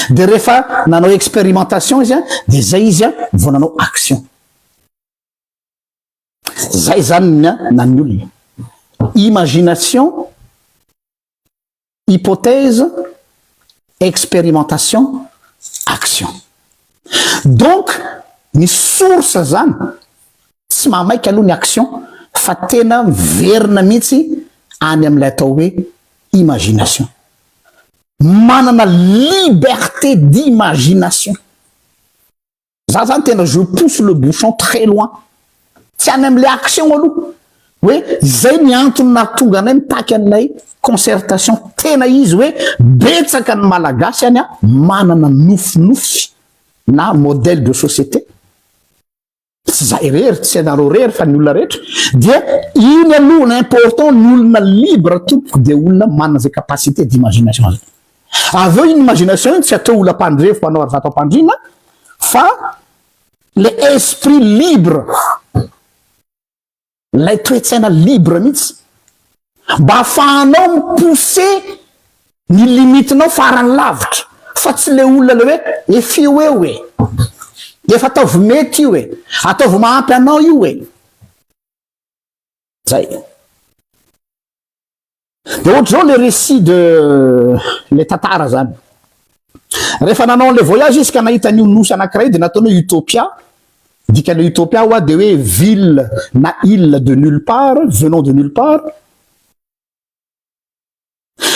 de rehefa nanao expérimentation izy de zay izy vao nanao action zay zany nany olona imagination hypothèse expérimentation action donc ny source zany tsy mamaika aloha ny action fa tena miverina mihitsy any amin'ilay atao hoe imagination manana liberté d'imagination za zany tena je pousse le bouchon très loin tsy any am'le action aloha hoe zay ny antony nahatonga anay mitaky an'ilay concertation tena izy hoe betsaka ny malagasy any a manana nofinofy na modèle de société tsy zay rery tsy anareo rery fa ny olona rehetra dia iny aloha ny important ny olona libre tompoko dia olona manana zay capacité d'imagination zay avy eo iny imagination iny tsy atao olona mpandrevy mpanao ary vatam-pandrina fa le esprit libre lay toetsaina libre mihitsy mba afahanao mipousser ny limitinao farany lavitra fa tsy le olona le hoe efio eo e efa ataovy mety io e ataovy mahampy anao io e zay de ohatra zao le récit de le tantara zany rehefa nanao an'le voyage izy ka nahita an'io nosy anankiray de nataonao utopia dikale utopia oa de hoe ville na île de nulle part venant de nulle part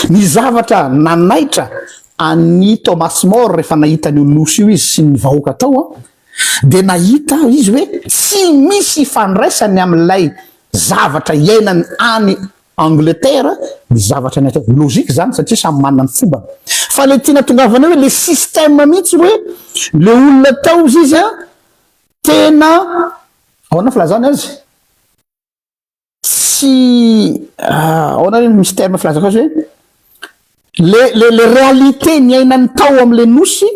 ny zavatra nanaitra any Thomas More rehefa nahita an'io nosy io izy sy ny vahoaka tao de nahita izy hoe tsy misy ifandraisany am'lay zavatra iainany any Angleterre ny zavatra ny atao logika zany satria samy manana ny fomba fa le tiana tongavana hoe le système mihitsy hoe le olona tao izy tena ahoana filazana azy tsy ahoana hoe misy terme filazaka azy hoe le réalité ny ainany tao am'le nosy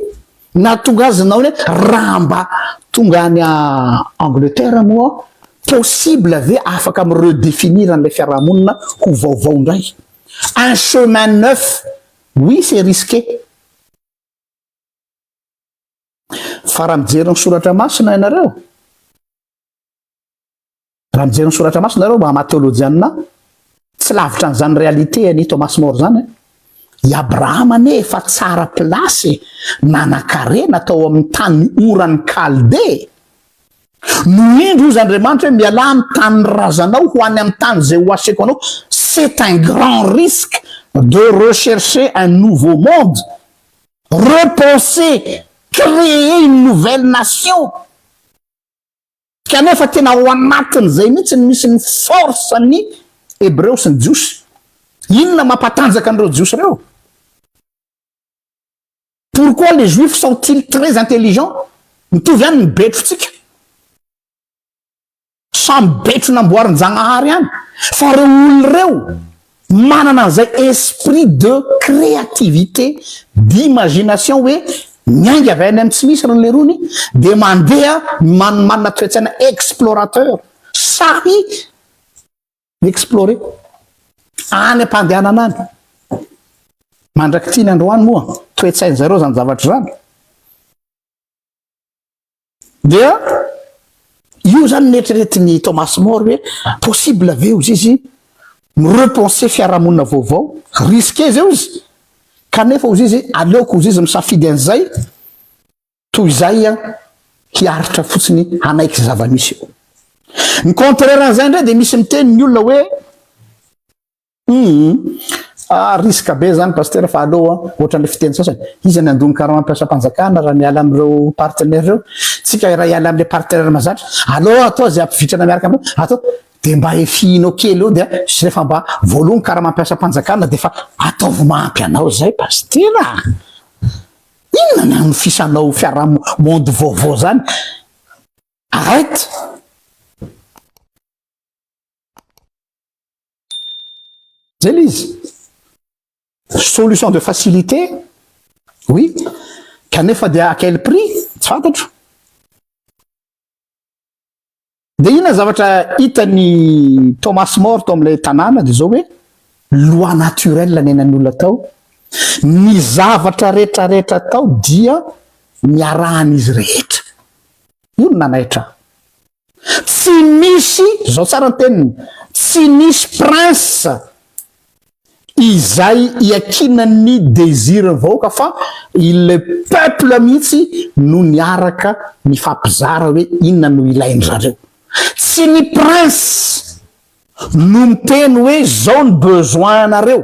na tonga azy nao hoe raha mba tonga any Angleterre moa possible ave afaka mi redéfinir an'ilay fiarahamonina ho vaovao ndray un chemin neuf oui c'est risqué fa raha mijery ny soratra masina ianareo raha mijery ny soratra masina nareo mba matheolojianina tsy lavitra n'izany réalité any Thomas More zany i Abraham ane efa tsara plasy nanan-karena tao amin'ny tany orany Kalde no indro izy Andriamanitra hoe miala amin'ny tany razanao ho any amin'ny tany zay ho aseko anao c'est un grand risque de rechercher un nouveau monde repenser créer une nouvelle nation kanefa tena ao anatiny zay mihitsy misy ny force ny hébreu sy ny jiosy inona mampatanjaka an'ireo jiosy reo pourquoi les juifs sont-ils très intelligents mitovy any ny betrotsika samy betro namboariny Janahary any fa reo olo reo manana an'izay esprit de créativité d'imagination hoe miaingy avy any amin'ny tsy misy ran'le rony de mandeha manana toetsaina explorateur sahy explorer any ampandehanana any mandraky tiany androany moa toetsainy zareo zany zavatra zany dia io zany netretiny Thomas More hoe possible aveo izy mirepenser fiarahamonina vaovao risqué zao izy kanefa ozy izy aleoko ozy izy misafidy an'izay toy izay hiaritra fotsiny anaiky zava-misy eo ny contraire an'izay ndray de misy miteny ny olona hoe risque be zany pasteur fa aloha ohatran'le fiteny sasany izy any andony karaha mampiasa mpanjakana raha miala am'ireo partenaire reo tsika raha iala am'le partenaire mazatra aloha atao zay ampivitrana miaraka am'reo atao de mba efinao kely eo de sy rehefa mba voalohany karaha mampiasa mpanjakana de fa ataovy mahampy anao zay pastera inona na mifisanao fiarahamondy vaovao zany arrête zay l'izy solution de facilité oui kanefa de à quel prix tsy fantatro de inona zavatra hitany Thomas More to am'le tanàna de zao hoe loi naturelle nenany olona tao ny zavatra rehetrarehetra tao dia miarahan'izy rehetra io no nanaitra tsy misy zao tsara ny teniny tsy misy prince izay iakinany désir vahoaka fa le peuple mihitsy no niaraka mifampizara hoe inona no ilainy zareo tsy ny prince no miteny hoe zao ny besoin nareo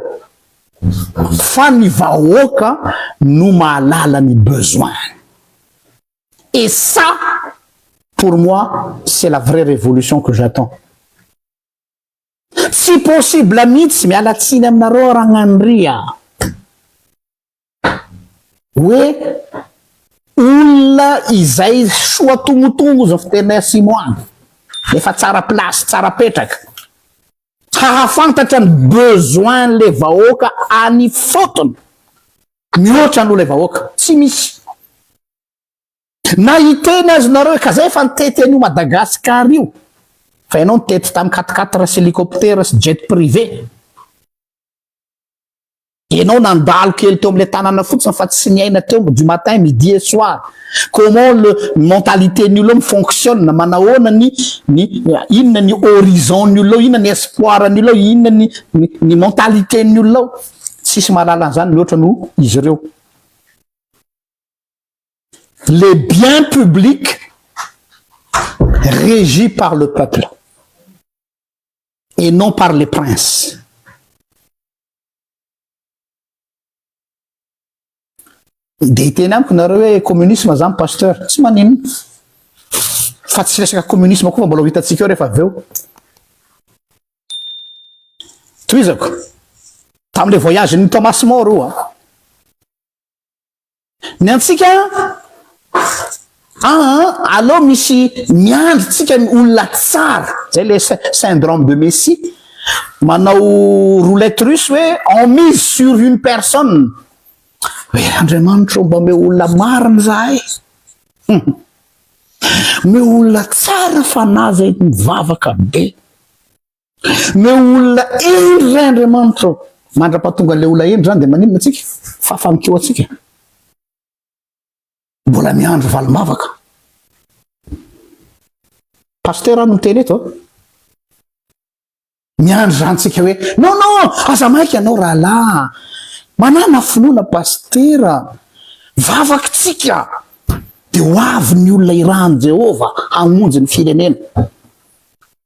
fa ny vahoaka no mahalala ny besoin Et ça, pour moi, c'est la vraie révolution que j'attends. Si possible mihitsy miala tsiny aminareo ragnandria hoe olona izay soa tomotongo zao fitenay simoany efa tsara plasy tsara petraka hahafantatra ny besoin le vahoaka any fotony mihoatra n'olo le vahoaka tsy misy na hiteny azonareo ka zay fa niteteny io Madagasikara io fa ianao nitety tamy 4x4 sy hélicoptère sy jet privé ianao nandalo kely teo am'le tanàna fotsiny fa tsy niaina teo du matin midi et soir comment le mentalité ny olo fonctionne manahoana ny inona ny horizon ny olo inona ny espoir ny olo inona ny mentalité ny olo tsisy mahalala an'izany mihoatra no izy ireo. Les biens publics régis par le peuple et non par les princes. De teny amiko nareo hoe communisme zany pasteur tsy manino fa tsy resaka communisme koa fa mbola hitantsika eo rehefa avy eo toizako tam'le voyage ny Thomas More io ny antsika aloha misy miandry tsika olona tsara zay le syndrome de Messie manao roulette russe hoe on mise sur une personne hoe Andriamanitra mba me olona marina zahay me olona tsara fanahy zay mivavaka be me olona endry Andriamanitra mandra-pahatonga le olona endry zany de maninona atsika fahafanikeo atsika mbola miandro valimavaka pasteur no teny eto miandro zanytsika hoe non aza maika anao rahalahy manana finoana pastera vavaky tsika de ho avy ny olona irany Jehova hamonjy ny firenena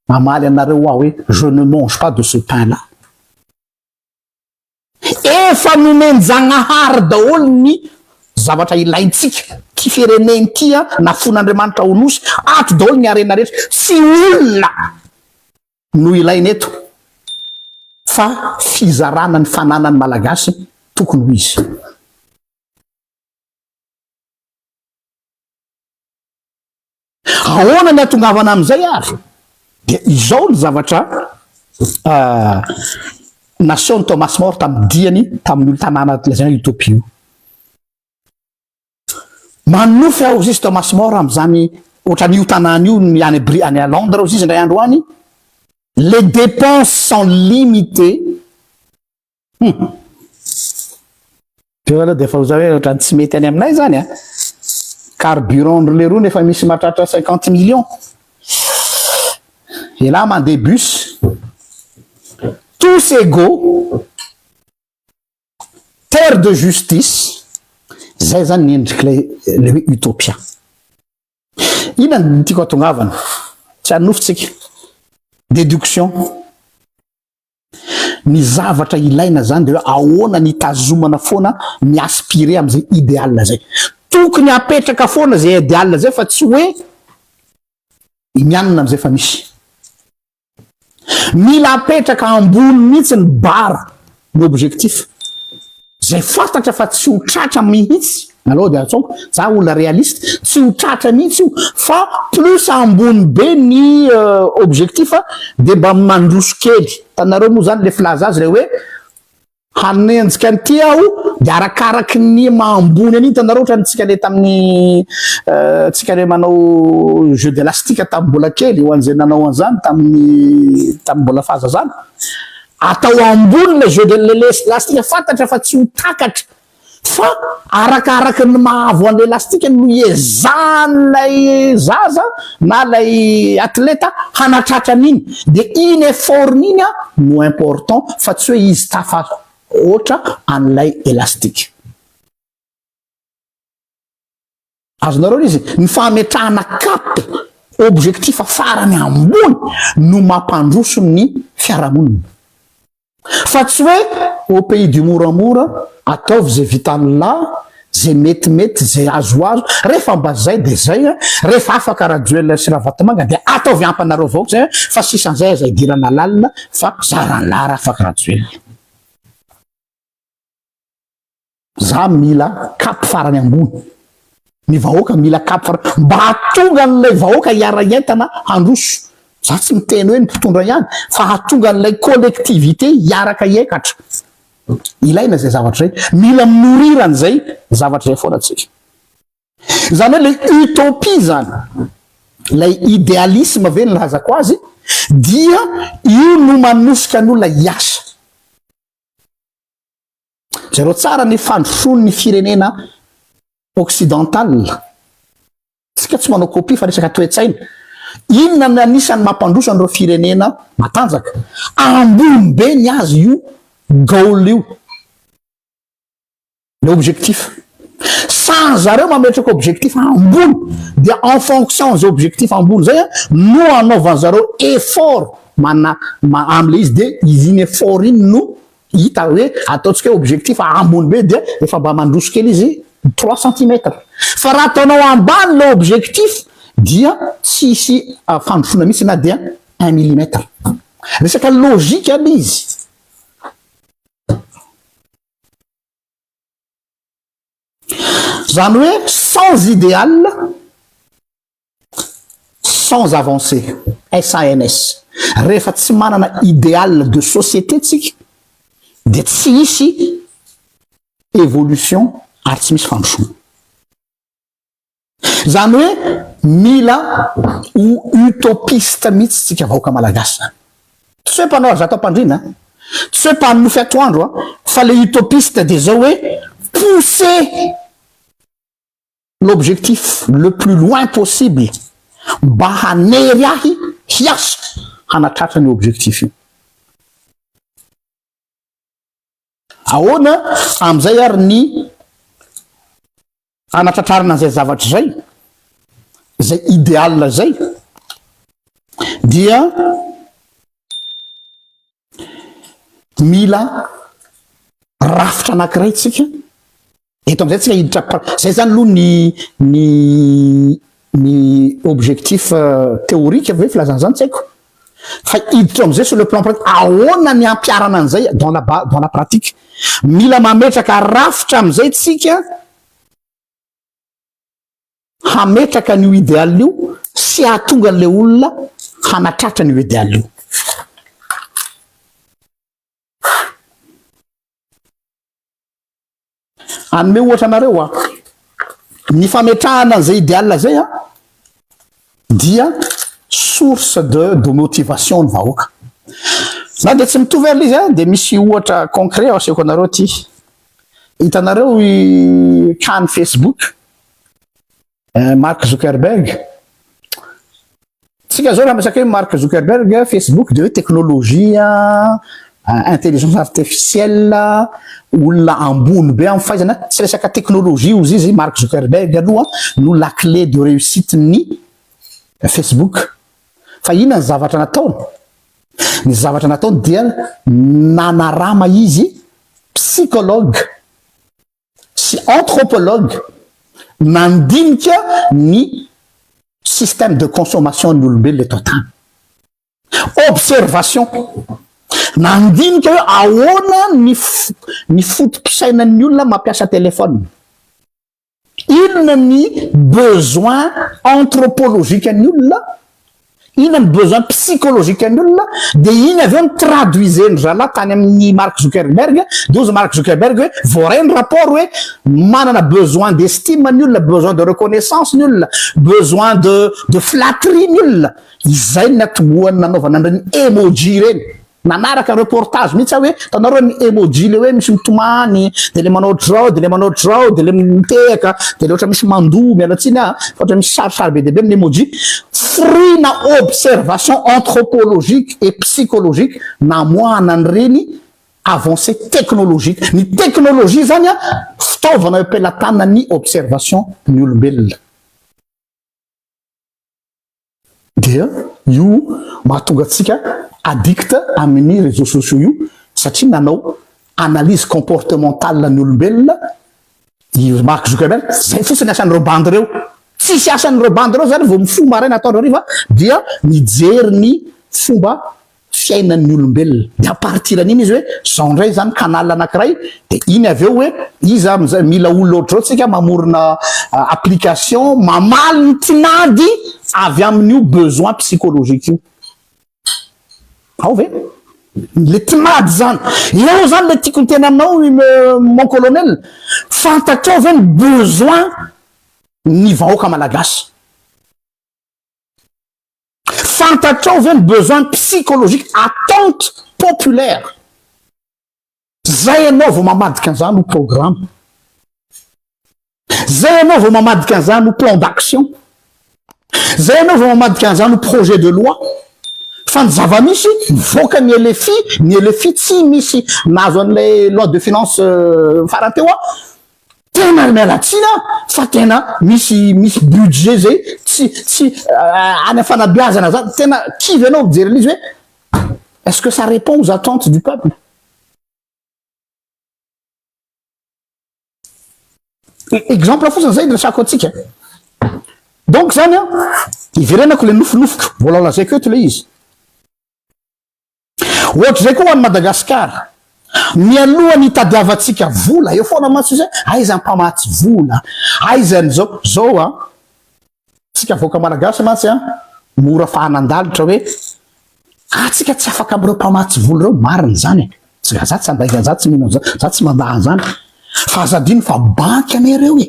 mamaly anareo aho hoe je ne mange pas de ce pain là efa nomenjanahary daholo ny zavatra ilaintsika ty fireneny tya na fon'Andriamanitra ho nosy ato daholo ny arena rehetra tsy olona no ilaina eto fa fizarana ny fananany malagasy tokony ho izy. Ahoana ny atongavana am'izay ary de izao ny zavatra nation Thomas More tamin'ny diany tamin'ny olo tanàna lazaina utopie io manofy aho izy Thomas More am'izany ohatran'io tanàna io ny any à Londres izy indray andro any les dépenses sont limitées aloha de fa ho zao hoe ohatrany tsy mety any aminay zany carburant le roa nefa misy mahatratra 50 millions et là mandeha bus tous égaux terre de justice zay zany ny endriky le hoe utopia ina ny tiako atongavana tsy anofotsika déduction ny zavatra ilaina zany de hoe ahoana ny tazomana foana ny aspirer am'izay idéal zay tokony apetraka foana zay idéal zay fa tsy hoe mianina am'izay fa misy mila apetraka ambony mihitsy ny bara ny objectif zay fantatra fa tsy ho tratra mihitsy aloha de atsoko za olona réaliste tsy ho tratra mihitsy io fa plus ambony be ny objectif de mba mandroso kely tanareo moa zany le filaza azy le hoe hanenjika nyty aho de arakaraky ny maambony an'iny tanareo ohatra ntsika le tamin'ny tsika le manao jeu de lastique tamy mbola kely ho an'izay nanao an'izany tamy mbola fahazazana atao ambony le jeu de lastique fantatra fa tsy ho takatra fa arakaraky ny mahavo an'le lastique no iezan'lay zaza na lay atleta hanatratra an'iny de iny effort-n'iny no important fa tsy hoe izy tafa ohatra an'lay élastique azonareo izy ny fametrahana cap objectif farany ambony no mampandroso ny fiarahamonina fa tsy hoe au pays du moramora ataovy zay vitan'la zay metimety zay azoazo rehefa mba zay de zay rehefa afaka rajoel sy raha vatomanga de ataovy ampanareo avao zay fa sisan'zay zay dirana lalina fa zaranlara afaka rajoel za mila kapy farany ambony ny vahoaka mila kapy farany mba hatonga an'ilay vahoaka hiara entana handroso za tsy miteny hoe ny mpitondra ihany fa hatonga an'ilay collectivité hiaraka hiekatra ilaina zay zavatra zay mila minorirana zay zavatra zay foana tsika zany hoe lay utopie zany lay idéalisme ve ny lazako azy dia io no manosika ny olona hiasa zareo tsara ny fandrosoany ny firenena occidental tsika tsy manao copie fa resaka toetsaina inona ny anisany mampandroso an'ireo firenena matanjaka ambony be ny azy io goal io le objectif sans zareo mametraka objectif ambony dia en fonction zay objectif ambony zay no anaovan'ny zareo effort am'le izy de izy iny effort iny no hita hoe ataotsika hoe objectif ambony be dia efa mba mandroso kely izy 3 centimetre fa raha ataonao ambany le objectif dia tsisy fandrosona mihitsy na dia 1 millimètre resaka logika aby izy zany hoe sans idéal sans avancée SANS rehefa tsy manana idéal de société tsika de tsy hisy évolution ary tsy misy fandrosona zany hoe mila utopiste mihitsy tsika vahoaka malagasy tsy hoe mpanao zato ampandrina tsy hoe mpamonofy atoandro fa le utopiste de zao hoe pousser l'objectif le plus loin possible mba hanery ahy hiasa hanatratra ny objectif io ahoana am'izay ary ny anatratrarina zay zavatra zay idéal zay dia mila rafitra anankiray tsika eto am'izay tsika hiditra zay zany aloha ny objectif théorique ve filazana zany tsy haiko fa hiditra am'izay sur le plan pratique ahoana ny ampiarana an'izay dans la pratique mila mametraka rafitra am'izay tsika hametraka n'io idéal io sy hahatonga an'le olona hanatratra n'io idéal io anome ohatra anareo ny fametrahana an'izay idéal zay dia source de motivation ny vahoaka na de tsy mitovy ary izy de misy ohatra concret aseko anareo ty hitanareo kany Facebook Mark Zuckerberg tsika zao raha miresaka hoe Mark Zuckerberg Facebook de hoe teknolojia intelligence artificielle olona ambony be amin'ny fahaizana tsy resaka teknolojia ozy izy Mark Zuckerberg aloha no la clé de réussite ny Facebook fa inona ny zavatra nataony ny zavatra nataony dia nanarama izy psychologue sy anthropologue nandinika ny système de consommation ny olombelona eto an-tany observation nandinika hoe ahoana ny fotom-pisainan'ny olona mampiasa telefone inona ny besoin anthropologique an'ny olona inona ny besoin psychologique an'ny olona de iny avy eo ny traduiseny zalahy tany amin'ny Mark Zuckerberg de ozy Mark Zuckerberg hoe voareny rapport hoe manana besoin d'estime ny olona besoin de reconnaissance ny olona besoin de flatterie ny olona izay ny atomoany nanaovana an'ireny emoji reny nanaraka reportage mihitsy hoe tanareo ny emoji le hoe misy mitomany de le manao drao de le manao drao de le mitehaka de le ohatra misy mandoa mialatsiny fa ohatra misy sarisary be deabe amin'ny emoji fruit na observation anthropologique et psychologique namoahana an'ireny avancée technologique ny technologie zany fitaovana ampelatana ny observation ny olombelona dia io mahatonga atsika addict amin'ny réseaux sociaux io satria nanao analyse comportementale ny olombelona I Mark Zuckerberg zay fotsiny asan'ireo bandy reo. Tsisy asan'ireo bandy reo zany vao mifo maraina ataon'reo riva dia mijery ny fomba fiainan'ny olombelona. De à partir an'iny izy hoe zao ndray zany canal anankiray de iny avy eo hoe iza amizay mila olona ohatr' zao tsika mamorona application mamaly ny tinady avy amin'io besoin psychologique io. Ao ve le tinady zany eo zany le tiako ny tena aminao mon colonel, fantatrao ve ny besoin ny vahoaka malagasy, fantatrao ve ny besoin psychologique, attente populaire. Zay ianao vao mamadika an'izany ho programme, zay ianao vao mamadika an'izany ho plan d'action, zay ianao vao mamadika an'izany ho projet de loi. Fa ny zava-misy mivoaka ny LFI tsy misy nazo an'ilay loi de finance farany teo tena mialatsina fa tena misy budget zay tsy any fanabeazana zany tena kivy anao mijery an'izy hoe est-ce que ça répond aux attentes du peuple? Exemple fotsiny zay resako atsika. Donc zany iverenako le nofinofiko mbola lazaiko eto le izy. Ohatra zay koa ho an'ny Madagasikara, mialohany hitadiavatsika vola eo foana mantsy zay aiza ny mpamatsy vola, aiza ny zao tsika voaka malagasy mantsy mora fahanandalitra hoe atsika tsy afaka am'ireo mpamatsy vola reo, mariny zany tsy gazaty sy andaika zaty tsy mino za tsy mandahan zany fa azadiny fa banky anareo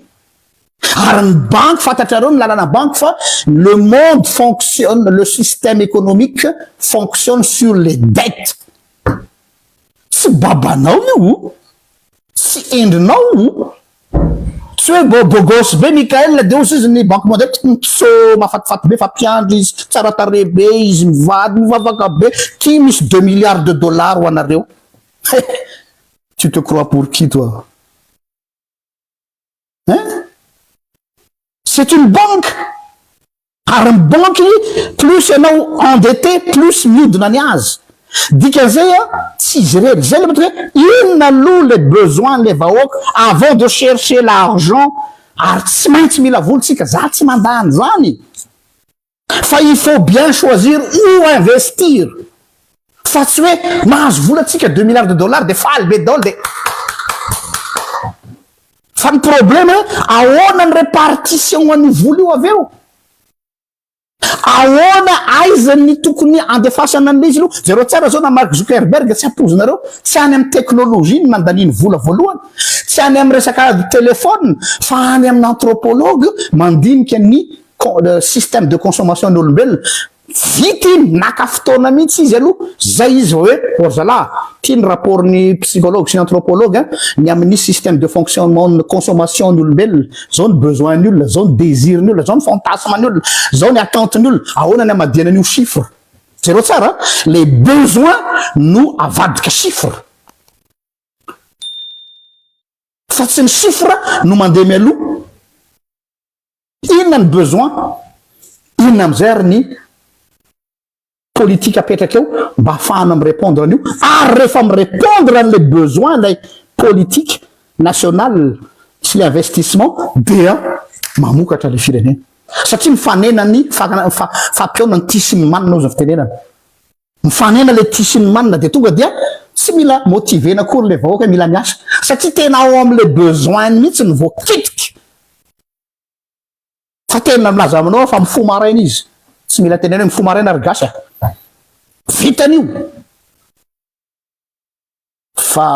ary ny banque fantatrareo ny lalana banque fa le monde fonctionne, le système économique fonctionne sur les dettes. Tsy babanao io, tsy endrinao io, tsy hoe bogosy be Mikael de ozy izy ny banque mondiale mitso mafatifaty be fa mpiandry izy tsara tare be izy mivady mivavaka be qui misy 2 milliards de dollars ho anareo. Tu te crois pour qui toi? Hein? C'est une banque. Ary ny banque plus ianao endetté plus miodina ny azy. Dikan'izay tsy izy rery zay le matoka inona aloha le besoin le vahoaka avant de chercher l'argent ary tsy maintsy mila volontsika za tsy mandany zany fa il faut bien choisir où investir fa tsy hoe mahazo volatsika 2 milliards de dollars de faly be daholo de fa ny problème ahoana ny répartition an'io vola io avy eo, ahoana aiza ny tokony andefasana an'le izy aloha. Zareo tsara zao na Mark Zuckerberg tsy ampozonareo tsy any amin'ny teknolojia ny mandaniny vola voalohany, tsy any amin'ny resaka telefone fa any amin'ny anthropologue mandinika ny système de consommation n'olombelona. Vity naka fotoana mihitsy izy aloha zay izy hoe orzala tia ny rapport ny psychologue sy ny anthropologue ny amin'ny système de fonctionnement ny consommation n'olombelona, zao ny besoin ny olona, zao ny désir ny olona, zao ny fantasme ny olona, zao ny attente ny olona, ahoana ny amadianan'io chiffre. Zero tsara les besoins no avadika chiffre fa tsy ny chiffre no mandeha mialoha. Inona ny besoin, inona amizay ary ny politique apetraka eo mba ahafahana mirépondre an'io ary rehefa mirépondre an'le besoin lay politique nationale sy le investissement dia mamokatra le firenena satria mifanena ny fampiona ny tisiny manina ozy fitenenana, mifanena le tisiny manina de tonga dia tsy mila motivena kory le vahoaka mila miasa satria tena ao am'le besoin mihitsy ny voakitiky fa tena milaza aminao fa mifo maraina izy tsy mila tenena hoe mifo maraina ary gasa vitan'io fa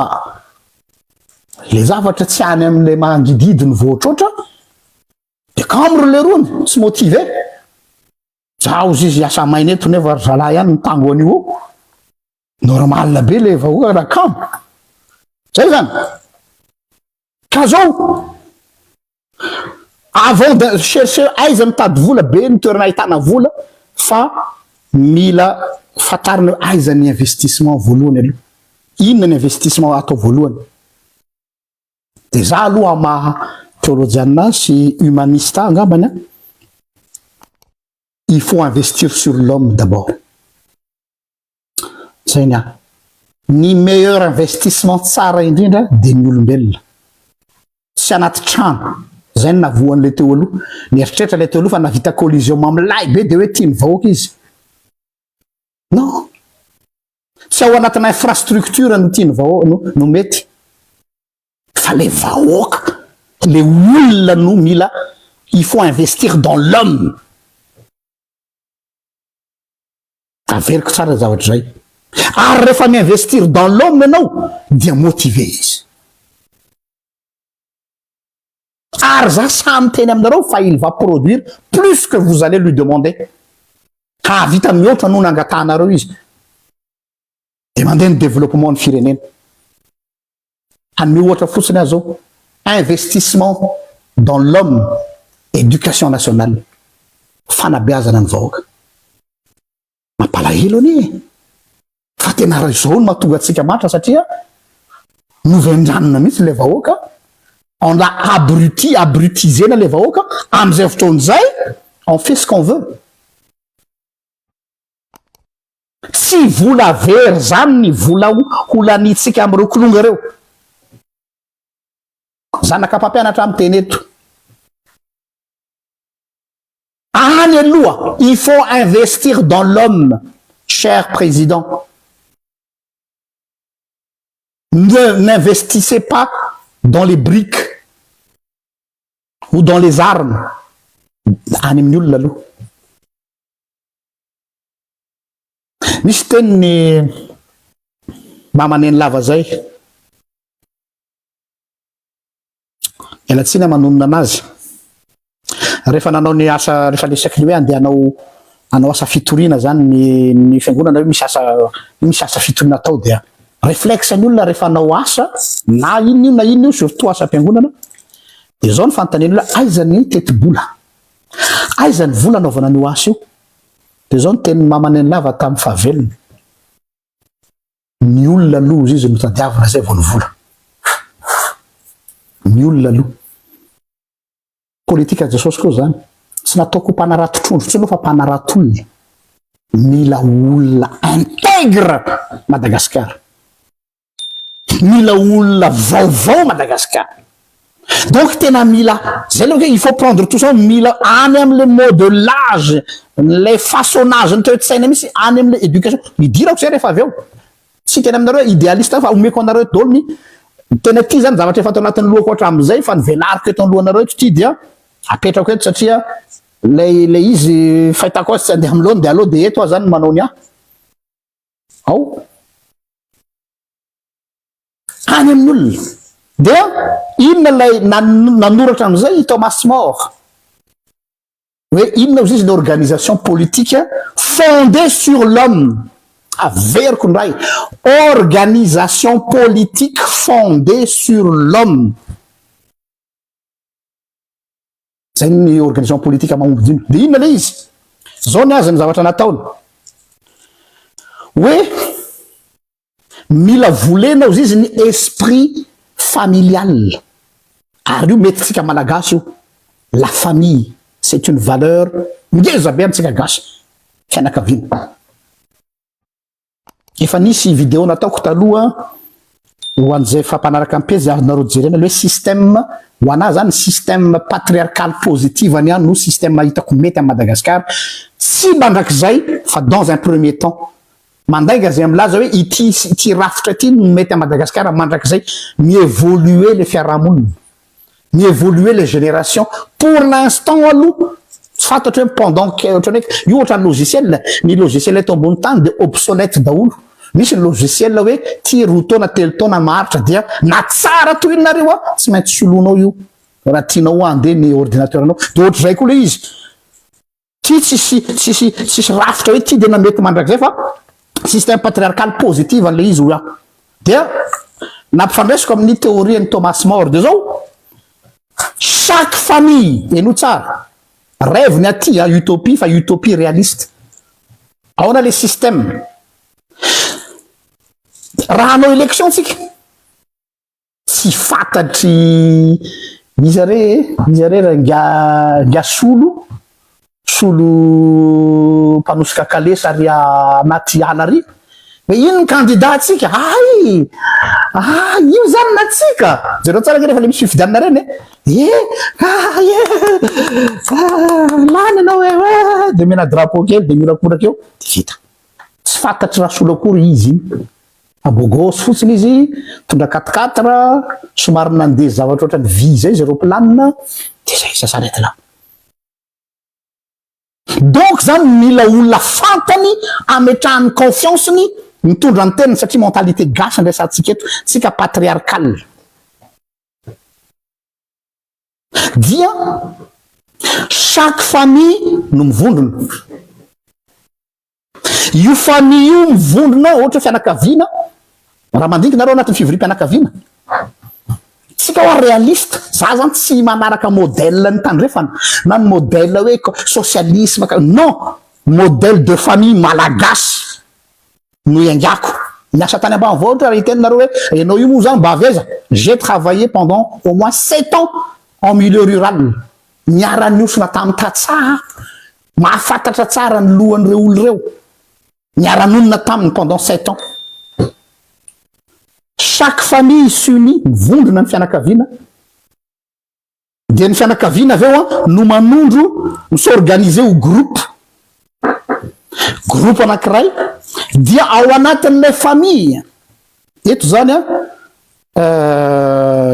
le zavatra tsy any am'le mangididiny voatrotra de kamro le rony tsy motive zaho izy asa maina eto nefa ry zalahy ihany ny tango an'io eo normal be le vahoaka raha kam zay zany ka zao avant de chercher aiza mitady vola be ny toerana ahitana vola fa mila fatarina aiza ny investissement voalohany aloha, inona ny investissement atao voalohany. De za aloha maha théologienne sy humaniste angambany il faut investir sur l'homme d'abord. Zay ny meilleur investissement tsara indrindra de ny olombelona sy anaty trano zay ny navoan'le teo aloha nieritreritra le teo aloha fa navita collision mamilay be de hoe tia ny vahoaka izy non tsy ao anatina infrastructure no tia ny vahoaka no mety fa le vahoaka le olona no mila il faut investir dans l'homme averiko tsara zavatra zay ary rehefa miinvestir dans l'homme ianao dia motivé izy ary za samy teny aminareo fa il va produire plus que vous allez lui demander havita mihoatra no nangatahnareo izy de mandeha ny développement ny firenena hanome ohatra fotsiny azy zao investissement dans l'homme éducation nationale fanabeazana ny vahoaka mampalahelo anie fa tena raha izao no mahatonga antsika matra satria novendranona mihitsy le vahoaka on l'a abrutisena le vahoaka am'izay fotoan'izay on fait ce qu'on veut tsy vola very zany ny vola holanitsika am'ireo kolonga reo zanaka mpampianatra amy teny eto any aloha il faut investir dans l'homme cher président n'investissez pas dans les briques ou dans les armes any amin'ny olona aloha misy teniny mamaneny lava zay elatsina manonona anazy rehefa nanao ny asa rehefa lesaky hoe andeha anao asa fitoriana zany ny fiangonana hoe misy asa fitoriana atao dia réflexe ny olona rehefa anao asa na inona io surtout asa ampiangonana de zao ny fanontaniana olona aizany teti-bola aizany vola anaovana an'io asa io de zao ny teny mamaneny lava tamin'ny fahavelony ny olona aloha izy no tadiavina zay vao ny vola ny olona aloha politika Jesosy koa zany tsy nataoko mpanarato-trondro tsy aloha fa mpanaratolona mila olona intègre Madagasikara mila olona vaovao Madagasikara donc tena mila zay aloha il faut prendre tout ça mila any am'le modelage le façonnage ny toe-tsaina misy any am'le éducation midirako zay rehefa avy eo tsy tena aminareo idéaliste fa omeko anareo dolony tena ty zany zavatra efa atao anatin'ny lohako ohatra am'izay fa nivelariko eto alohanareo eto ty dia apetrako eto satria le izy fahitako azy tsy andeha am'lohany de aloha de eto aho zany manao ny ao any amin'olona dia inona lay nanoratra am'izay Thomas More hoe inona ozy izy l'organisation politique fondée sur l'homme averiko ndray organisation politique fondée sur l'homme zay ny organisation politique mamombodino de inona le izy zao ny azy ny zavatra nataony hoe mila volenao izy ny esprit familial ary io mety tsika malagasy io la famille c'est une valeur ngeza be amitsika gasy fianakaviana efa nisy vidéo nataoko taloha ho an'izay fampanaraka ampezy azonareo jerena le hoe système ho ana zany système patriarcal positive any any no système hitako mety à Madagascar tsy mandrakizay fa dans un premier temps mandainga zay milaza hoe ity rafitra ity no mety à Madagascar mandrakizay miévoluer le fiarahamonina miévoluer les générations pour l'instant aloha tsy fantatro hoe pendant ohatrany hoe io ohatrany logiciel ny logiciel eto ambony tany de obsolète daholo misy ny logiciel hoe ty roa taona telo taona maharitra dia na tsara tohinareo tsy maintsy soloanao io raha tianao andeha ny ordinateur anao de ohatra zay koa le izy ty tsisy rafitra hoe ty de namety mandrakizay fa système patriarcal positive an'le izy oa dia nampifandraisiko amin'ny théorie ny Thomas More de zao chaque famille eno tsara rêve ny aty utopie fa utopie réaliste ao na le système raha anao élection tsika tsy fantatry izy are raha nga solo mpanosika kalesa ary anaty ala ry ino ny candidat atsika io zany natsika zareo tsara rehefa le misy fifidianana reny lany anao de mena drapeau kely de mirakoraka eo de vita tsy fantatry raha solakory izy iny abogosy fotsiny izy tondra 4-4 somary nandeha zavatra ohatrany vy zay izy aeroplanina de zay sasarety la donc zany mila olona fantany ametrahany confianceny mitondra ny tenany satria mentalité gasy ndraisantsika eto tsika patriarcal dia chaque famille no mivondrona io famille io mivondrona ohatra fianakaviana raha mandinika nareo anatin'ny fivoriam-pianakaviana tsika hoa réaliste za zany tsy manaraka modèle ny tandrefana na ny modèle hoe socialisme non modèle de famille malagasy no iangako miasa tany ambany voatra raha itenareo hoe ianao io moa zany mba aveza j'ai travaillé pendant au moins 7 ans en milieu rural miara-niosona tamin'ny tatsaha mahafantatra tsara ny lohan'ireo olo reo miara-nonona taminy pendant 7 ans chaque famille s'unit mivondrona ny fianakaviana dia ny fianakaviana aveo no manondro misorganiser ho groupe anankiray dia ao anatin'ilay famille eto zany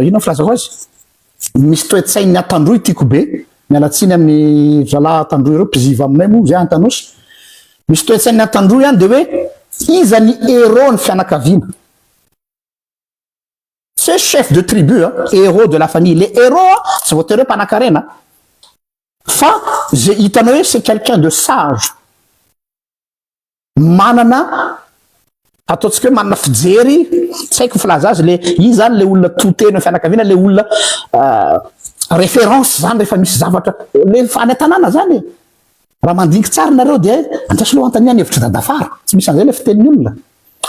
ino filazako azy misy toetsainy atandroy tiako be mialatsiny amin'ny zala atandroy ireo mpiziva aminay moa zay antanosy misy toetsainy atandroy any de hoe iza ny héros ny fianakaviana c'est chef de tribu héros de la famille les héros tsy voatery mpanakarena fa zay hitanao hoe c'est quelqu'un de sage manana ataotsika hoe manana fijery tsy haiko filaza azy le izy zany le olona toteny fianakaviana le olona référence zany rehefa misy zavatra le any tanàna zany raha mandinika tsara nareo de andraso loha antaniany hevitry dadafara tsy misy an'izay le fitenin'ny olona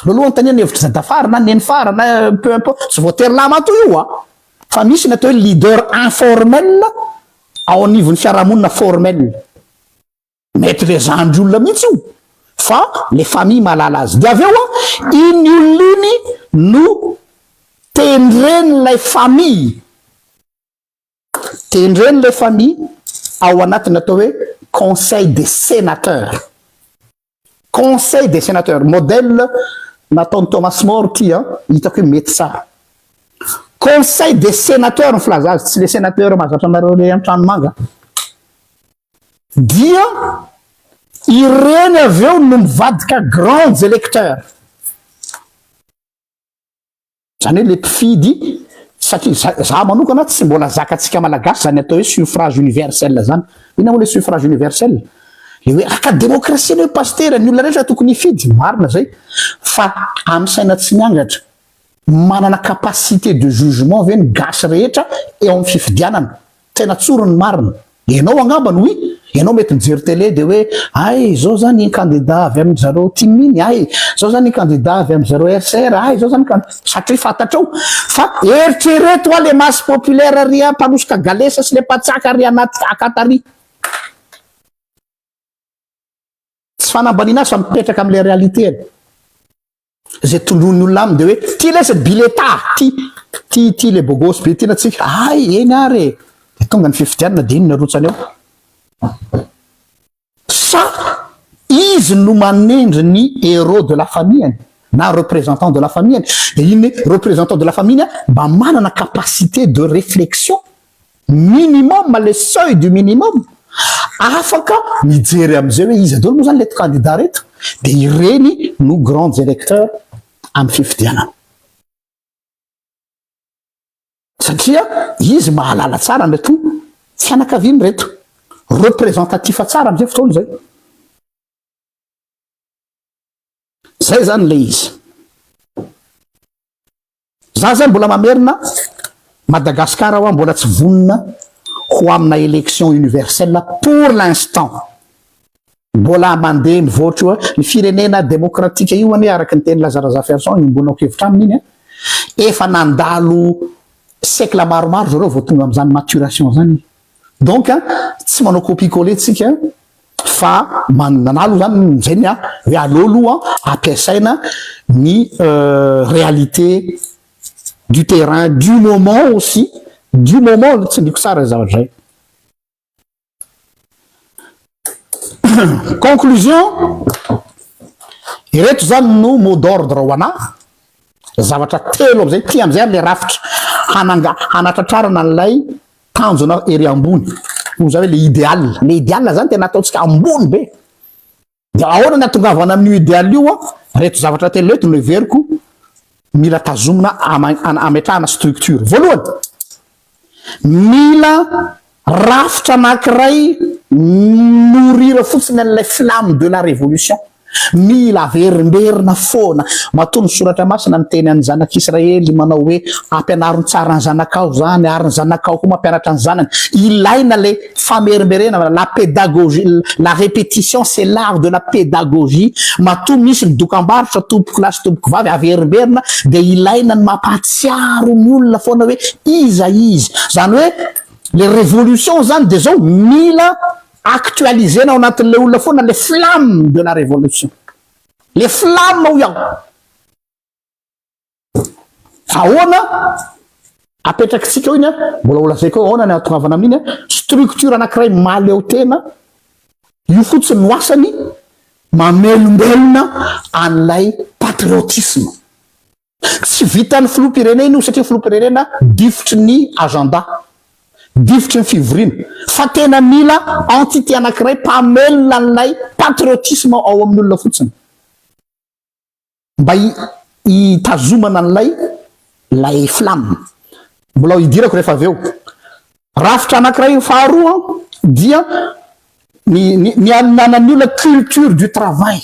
loaloha antaniany hevitry zadafara na neny fara na peu importe tsy voatery lamato io fa misy ny atao hoe leader informel ao anivon'ny fiarahamonina formel mety le zandry olona mihitsy io fa le famille malala azy de aveo iny olona iny no tendren'lay famille ao anatiny atao hoe conseil des sénateurs modèle nataony Thomas More ty hitako hoe mety tsara conseil des sénateurs ny filaza azy tsy le sénateur mahazatra anareo le antrano manga dia ireny aveo no mivadika grands électeurs zany hoe le mpifidy satria za manokana tsy mbola zakatsika malagasy zany atao hoe suffrage universel zany ina moa le suffrage universel le hoe raka démocratie le pasteur ny olona rehetra tokony hifidy marina zay fa amin'ny saina tsy miangatra manana capacité de jugement ve ny gasy rehetra eo amin'ny fifidianana tena tsoro ny marina ianao angambany oui ianao mety mijery télé de hoe ay zao zany candidat avy amin'ny zareo timiny ay zao zany candidat avy amin'ny zareo RCR ay zao zany satria fantatrao fa eritrereto le masse populaire ria mpanosika galesa sy le patsaka ry anaty akatary tsy fanambanina azy fa mipetraka amin'le réalité zay tondron'ny olona aminy de hoe ty lesa bileta ty le bogosy be ty natsika ay eny ary de tonga ny fifidianana de iny narotsany eo sa izy no manendry ny héros de la famille na représentant de la famille de iny représentant de la famille mba manana capacité de réflexion minimum le seuil du minimum afaka mijery am'izay hoe izy adolo moa zany le candidat reto de ireny no grands électeurs amin'ny fifidianana satria izy mahalala tsara nreto fianakaviany reto représentatif tsara am'izay fotoana zay zany le izy za zany mbola mamerina Madagascar hoa mbola tsy vonina ho amina élection universelle pour l'instant mbola mandeha mivoatra hoe ny firenena démocratique io ane araky ny teny Lazaraza Ferson imbonako hevitra amin'iny efa nandalo siècle maromaro zareo vao tonga am'izany maturation zany donc tsy manao copie-coller tsika fa mananalo zany zany a hoe aloloha ampiasaina ny réalité du terrain du moment aussi du moment tsy ndiko tsara zavatra zay. Conclusion, ireto zany no mot d'ordre ho ana zavatra telo amizay ty amizay le rafitra hanatratrarana an'ilay tanjona ery ambony za hoe le idéal zany tena ataotsika ambony be de ahoana ny atongavana amin'io idéal io a reto zavatra telo eto no everiko mila tazomina ametrahana structure. Voalohany, mila rafitra anankiray nourrir fotsiny an'ilay flamme de la révolution, mila averimberina foana. Matoa ny soratra masina miteny any zanak'Israely manao hoe ampianariny tsara ny zanakao zany ary ny zanakao koa mampianatra ny zanany. Ilaina le famerimberena, la pédagogie, la répétition c'est l'art de la pédagogie. Matoa misy ny dokam-barotra tompoko lasy tompoko vavy averimberina de ilaina ny mampatsiaro ny olona foana hoe iza izy zany hoe les révolutions zany de zao mila actualiser ao anatin'le olona foana le flamme de la révolution, le flamme ao iaho ahoana apetraky tsika io iny a mbola olazaiko ahoana ny atongavana amin'iny a structure anankiray maleo tena io fotsiny no asany mamelombelona an'ilay patriotisme. Tsy vitan'ny filoham-pirenena io satria filoham-pirenena difotry ny agenda, difotry ny fivoriana fa tena mila entité anankiray mpamelona an'ilay patriotisme ao amin'ny olona fotsiny mba hitazomana an'ilay flamme. Mbola hidirako rehefa avy eo rafitra anankiray faharoa dia ny ananany olona culture du travail.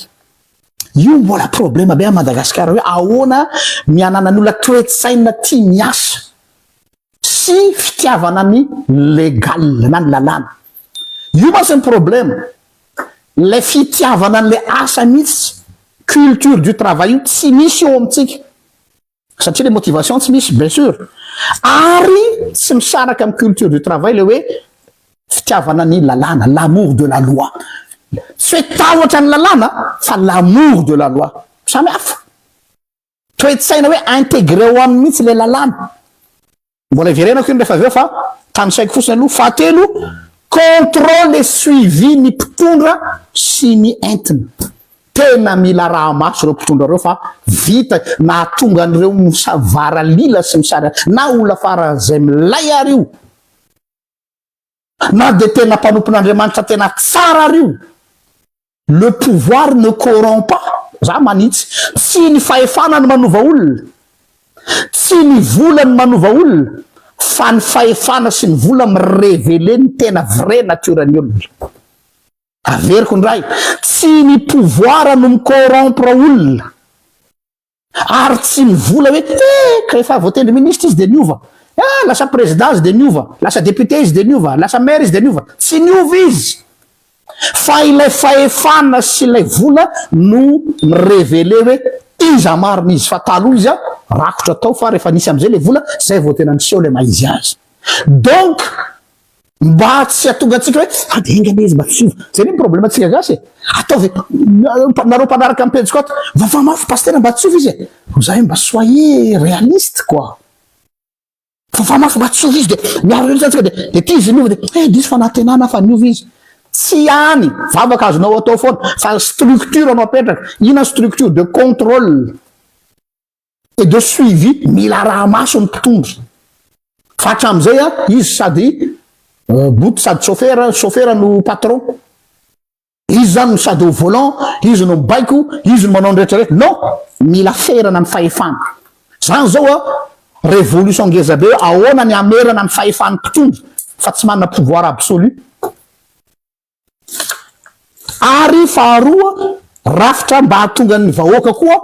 Io mbola problème be a Madagasikara hoe ahoana ny ananany olona toetsaina tia miasa sy fitiavana ny légal na ny lalàna. Io ma c'est un problème, le fitiavana an'le asa mihitsy culture du travail io tsy misy eo amitsika satria le motivation tsy misy bien sûr ary tsy misaraka amin'ny culture du travail le hoe fitiavana ny lalàna, l'amour de la loi. Tsy hoe tahotra ny lalàna fa l'amour de la loi samy hafa toetsaina hoe intégré ho aminy mihitsy le lalàna. Mbola iverenako iny rehefa avy eo fa tanosaiko fotsiny aloha. Fahatelo, contrôle et suivi ny mpitondra sy ny entina. Tena mila raha maso reo mpitondra reo fa vita na tonga an'ireo misavara lila sy misara na olona fara zay milay ary io na de tena mpanompon'Andriamanitra tena tsara ary io. Le pouvoir ne corrompt pas. Za manitsy tsy ny fahefana ny manova olona, tsy ny vola ny manova olona fa ny fahefana sy ny vola mirévéler ny tena vrai naturan'ny olona. Averiko ndray, tsy ny pouvoir no micorrompre olona ary tsy ny vola hoe rehefa voatendry ministre izy de niova, lasa président izy de niova, lasa député izy de niova, lasa maire izy de niova. Tsy niova izy fa ilay fahefana sy ilay vola no mirévéler hoe iza marina izy fa taloha izy a rakotra tao fa rehefa nisy am'izay le vola zay vao tena niseho le maizy azy. Donc mba tsy atonga atsika hoe adengany izy mba tsiova zay ny problème atsika gasy ataovy nareo mpanaraka amin'ny Pentecôte vafa mafy pasteur mba tsiova izy zay mba soyez réaliste quoi. Vafa mafy mba tsiova izy de miaro atsika de ty izy niova de disy fanantenana fa niova izy. Tsy any vavaka azonao atao foana fa structure anao apetraka. Ina structure de contrôle et de suivi mila raha maso ny mpitondra fa hatram'izay a izy sady bout sady chauffeur no patron, izy zany no sady au volant, izy no mibaiko, izy no manao ndrehetrarehetra. Non, mila ferana ny fahefana. Zany zao a révolution ngeza be ahoana ny amerana ny fahefan'ny mpitondra fa tsy manana pouvoir absolu. Ary faharoa rafitra mba hatonga ny vahoaka koa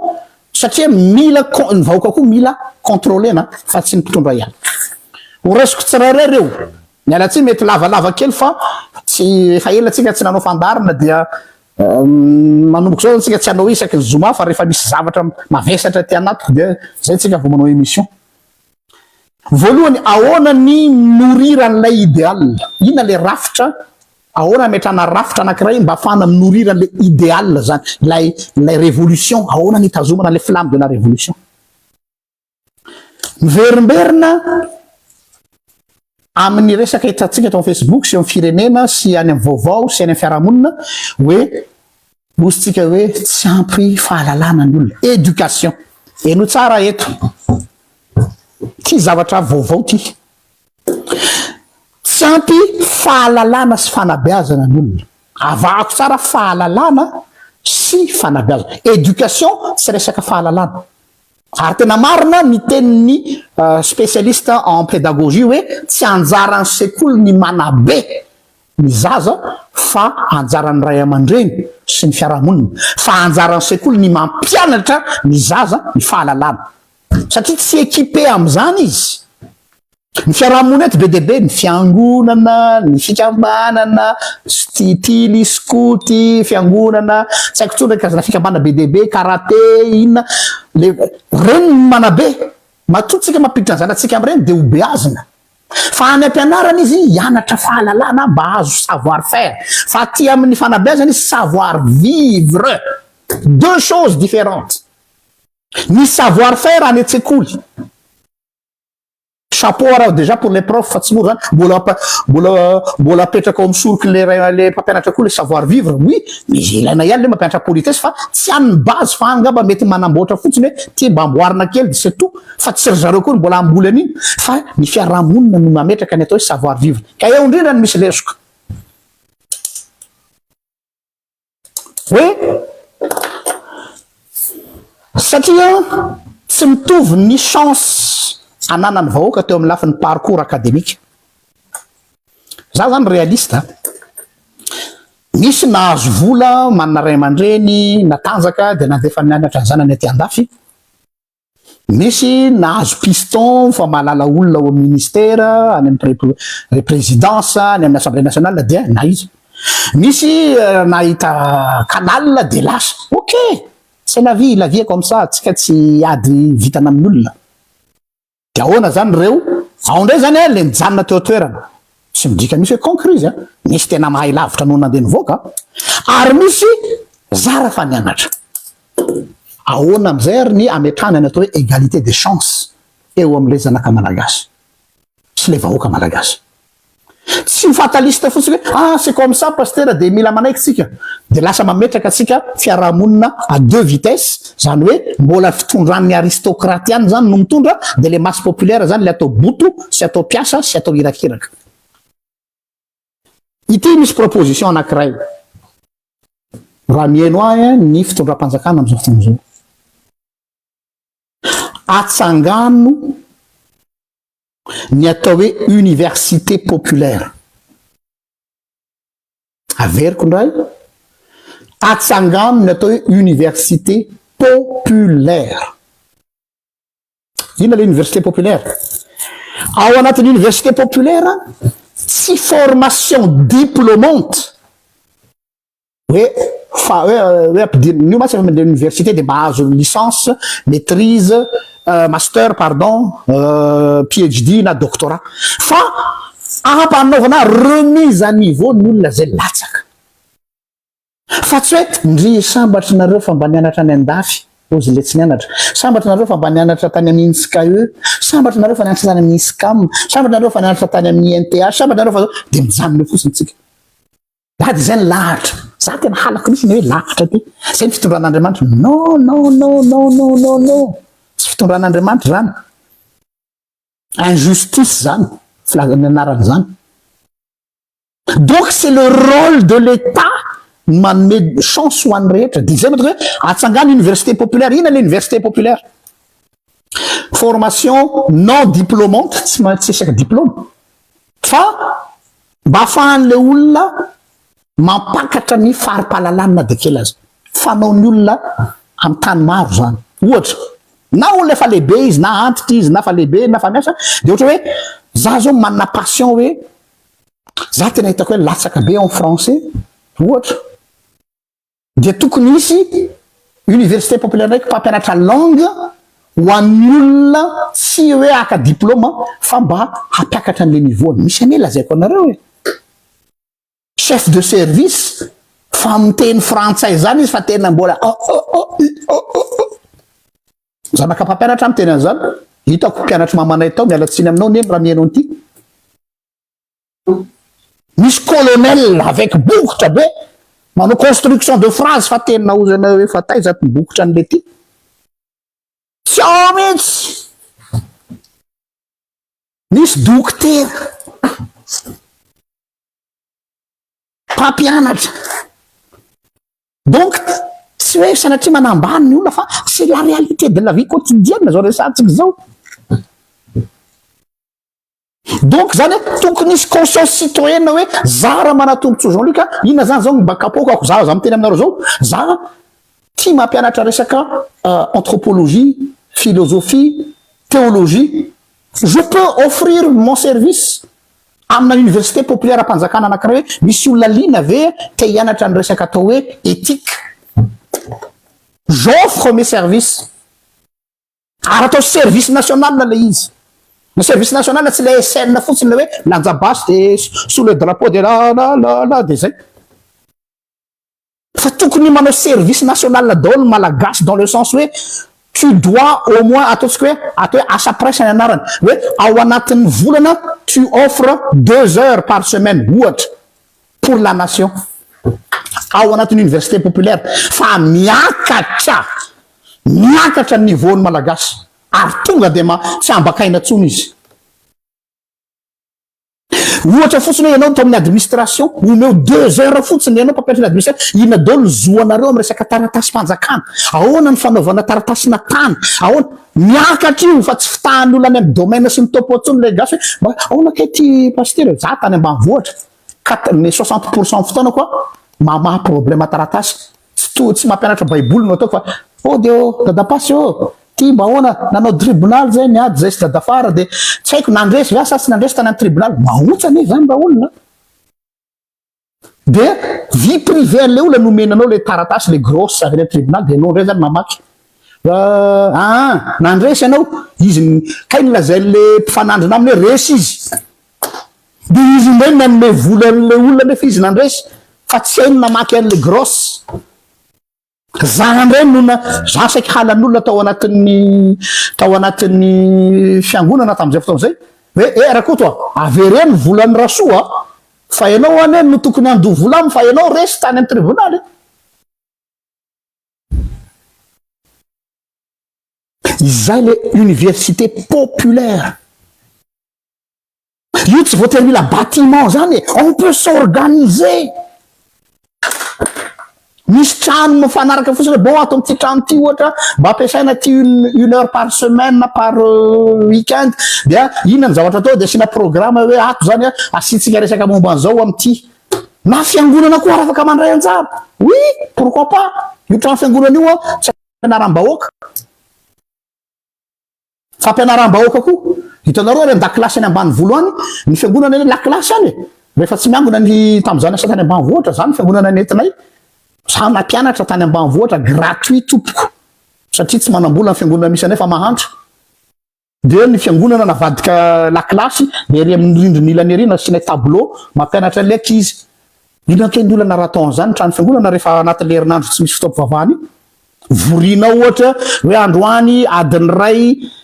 satria mila ny vahoaka koa mila contrôlena fa tsy ny mpitondra ihany. Horesiko tsirairay reo miala tsy mety lavalava kely fa tsy efa ela tsika tsy nanao fandarina dia manomboka zao tsika tsy hanao isaky ny zoma fa rehefa misy zavatra mavesatra ty anatiko dia zay tsika vao manao émission. Voalohany ahoana ny nourrir an'ilay idéal, ina le rafitra ahoana metrana rafitra anankiray mba afahana minorir an'le idéal zany lay révolution ahoana nitazomana le flamme de la révolution miverimberina amin'ny resaka hitatsika eto amin'ny Facebook sy amin'ny firenena sy any amin'ny vaovao sy any amin'ny fiarahamonina hoe ozytsika hoe tsy ampy fahalalana ny olona éducation eno tsara eto ty zavatra vaovao ty tsy ampy fahalalana sy fanabeazana ny olona avako tsara fahalalana sy fanabeazana éducation sy resaka fahalalana ary tena marina ny tenin'ny spécialiste en pédagogie hoe tsy anjaran'ny sekoly ny manabe ny zaza fa anjaran'ny ray aman-dreny sy ny fiarahamonina fa anjaran'ny sekoly ny mampianatra ny zaza ny fahalalana satria tsy équipé am'izany izy ny fiarahamonina eto be deabe ny fiangonana ny fikambanana stitily skoty fiangonana tsy haiko tsony karazana fikambanana be deabe karaté inona le reny manabe matotsika mampiditra ny zanatsika am'ireny de ho beazina fa any ampianarana izy hianatra fahalalana mba azo savoir faire fa ty amin'ny fanabeazana izy savoir vivre deux choses différentes ny savoir faire any an-tsekoly chapeau araha déjà pour les profs fa tsy moro zany mbola apetraka ao misoroky le mpampianatra koa le savoir vivre oui izy ilaina ihany le mampianatra politesse fa tsy an'ny base fa angamba mety manamboatra fotsiny hoe ty mba amboarina kely de c'est tout fa tsy ry zareo koa ny mbola amboly an'iny fa ny fiarahamonina no mametraka ny atao hoe savoir vivre ka eo indrindra ny misy lesoko hoe satria tsy mitovy ny chance ananany vahoaka teo amin'ny lafin'ny parcours académique za zany réaliste misy nahazo vola manana ray aman-dreny natanjaka de nandefa nianatra ny zanany aty andafy misy nahazo piston fa mahalala olona ao amin'ny ministère any amin'ny présidence any amin'ny assemblée nationale de na izy misy nahita canal de lasa ok c'est la vie comme ça tsika tsy ady vitana amin'olona de ahoana zany reo ao ndray zany le mijanona teo toerana tsy midika misy hoe concrise misy tena mahay lavitra no nandeha nivoaka ary misy zara fa nianatra ahoana am'izay ary ny ametrahana ny atao hoe égalité des chances eo am'le zanaka malagasy sy le vahoaka malagasy tsy fataliste fotsiny hoe c'est comme ça pasteur de mila manaiky tsika de lasa mametraka tsika fiarahamonina à deux vitesses zany hoe mbola fitondran'ny aristokratiany zany no mitondra de le masse populaire zany le atao boto sy atao piasa sy atao irakiraka ity misy proposition anankiray raha mieno ahy ny fitondram-panjakana am'izao fotoana zao atsangano ny atao hoe université populaire averiko ndray atsangano ny atao hoe université populaire ina le université populaire ao anatin'ny université populaire tsy formation diplômante hoe ampidiriny io masy le université de mba azo licence maîtrise master pardon PhD na doctorat fa ampanaovana remise à niveau ny olona zay latsaka fa tsy hoe ndry sambatry nareo fa mba nianatra any andafy ozy le tsy nianatra sambatry nareo fa mba nianatra tany amin'ny INSCAE sambatry nareo fa nianatra tany amin'ny ISCAM sambatry nareo fa nianatra tany amin'ny NTH sambatry nareo fa de mijanona fotsiny tsika lady zay ny lahatra za tena halako misy ny hoe lahatra ty zay ny fitondran'Andriamanitra non tsy fitondran'Andriamanitra zany injustice zany filazany anarany zany donc c'est le rôle de l'État manome chance ho an'ny rehetra de zay matoko hoe atsangana université populaire ina le université populaire formation non diplômante tsy esaky diplôme fa mba afahan'le olona mampakatra ny fari-pahalalana de kely azy fanaony olona amin'ny tany maro zany ohatra na olona efa lehibe izy na antitra izy na fa lehibe na fa miasa de ohatra hoe za zao manana passion hoe za tena hitako hoe latsaka be en français ohatra de tokony misy université populaire ndraiky mpampianatra langue ho an'ny olona tsy hoe aka diplôme fa mba hampiakatra an'le niveaony misy an'e lazaiko anareo hoe chef de service fa miteny frantsay zany izy fa tena mbola zanaka mpampianatra miteny an'izany hitako mpianatra mamanay tao mialatsiny aminao neny raha mihainao an'ity misy colonel avec bokotra be manao construction de phrase fa tenina ozana hoe fa taiza mibokotra an'le ty tsy ao mihitsy misy dokotera mpampianatra donc tsy hoe sanatria manambany ny olona fa c'est la réalité de la vie quotidienne zao resantsika zao donc zany tokony isy conscience citoyenne hoe za raha manatombotso Jean-Luc inona zany zao mbakapokako za miteny aminareo zao za tia mampianatra resaka anthropologie philosophie théologie je peux offrir mon service amina université populaire ampanjakana anankiray hoe misy olona lina ve te hianatra ny resaka atao hoe éthique j'offre mes services ary atao service national le izy le service national tsy le SN fotsiny le hoe lanjabasy de sous le drapeau de la de zay fa tokony manao service national daholo malagasy dans le sens hoe tu dois au moins ataotsika hoe atao hoe asa presse ny anarany hoe ao anatin'ny volana tu offres 2 heures par semaine ohatra pour la nation ao anatin'ny université populaire fa miakatra niveau ny malagasy ary tonga de tsy ambakaina tsony izy ohatra fotsiny hoe ianao to amin'ny administration omeo 2 heures fotsiny ianao mpampianatra ny administration inona daholo zoanareo amin'ny resaka taratasy mpanjakana ahoana ny fanaovana taratasina tany ahoana miakatra io fa tsy fitahan'ny olona any amin'ny domaine sy ny topo antsony le gasy hoe ahoana kay ty pasteur za tany ambanivohatra ny 60% fotoana koa mamaha problème taratasy tsy mampianatra baiboly no ataoko fa dadapasy ty mba ahoana nanao tribunal zay niady zay sy dadafara de tsy haiko nandresy va sa tsy nandresy tany amin'ny tribunal mahotsany zany mba olona de vie privée an'le olona nomenanao le taratasy le grosse avy le tribunal de anao ndray zany mamaky nandresy ianao izy kay nylazay le mpifanandrina aminy hoe resy izy de izy ndray nanome vola an'le olona nefa izy nandresy fa tsy hainy namaky an'le grosse zany ndray nona za saiky halan'olona tao anatin'ny fiangonana tam'izay fotoana zay hoe rakoa toa avereny volan'ny rasoa fa ianao ane no tokony ando volamy fa ianao resy tany amin'ny tribunaly izay le université populaire io tsy voatery mila bâtiment zany on peut s'organiser misy trano mifanaraka fotsiny bon atao amity trano ty ohatra mba ampiasaina ty une heure par semaine par weekend dia inona ny zavatra atao de asina programme hoe ato zany asitsika resaka momba an'izao amity na fiangonana koa raha afaka mandray anjara oui pourquoi pas io trano fiangonana io tsy ampianaram-bahoaka fa ampianaram-bahoaka koa hitanareo ary an-dakilasy any ambany volohany ny fiangonana ny lakilasy any rehefa tsy miangona ny tam'izany asa tany ambany vohatra zany fiangonana nentinay sa nampianatra tany ambany vohatra gratuit tompoko satria tsy manambola ny fiangonana misy anay fa mahantra de ny fiangonana navadika lakilasy de ry amin'ny rindriny ilany ery nasinay tableau mampianatra le ankizy ino ankeny olana raha atao an'izany trano fiangonana rehefa anatin'ny herinandro tsy misy fitaovavany vorinao ohatra hoe androany adiny ray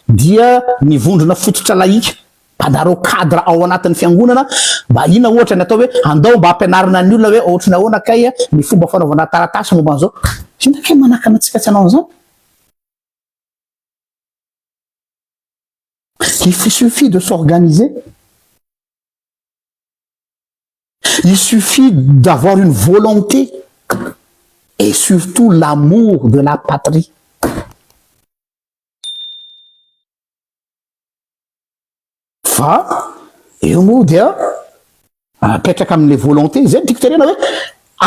dia nivondrona fototra laika mpanareo cadre ao anatin'ny fiangonana mba ina ohatra ny atao hoe andao mba ampianarina ny olona hoe ohatrany ahoana kay ny fomba fanaovana taratasy momba an'izao sinakay manakana antsika tsy anao an'izany il suffit de s'organiser il suffit d'avoir une volonté et surtout l'amour de la patrie fa eo moa dia apetraka amin'le volonté zay tiako terena hoe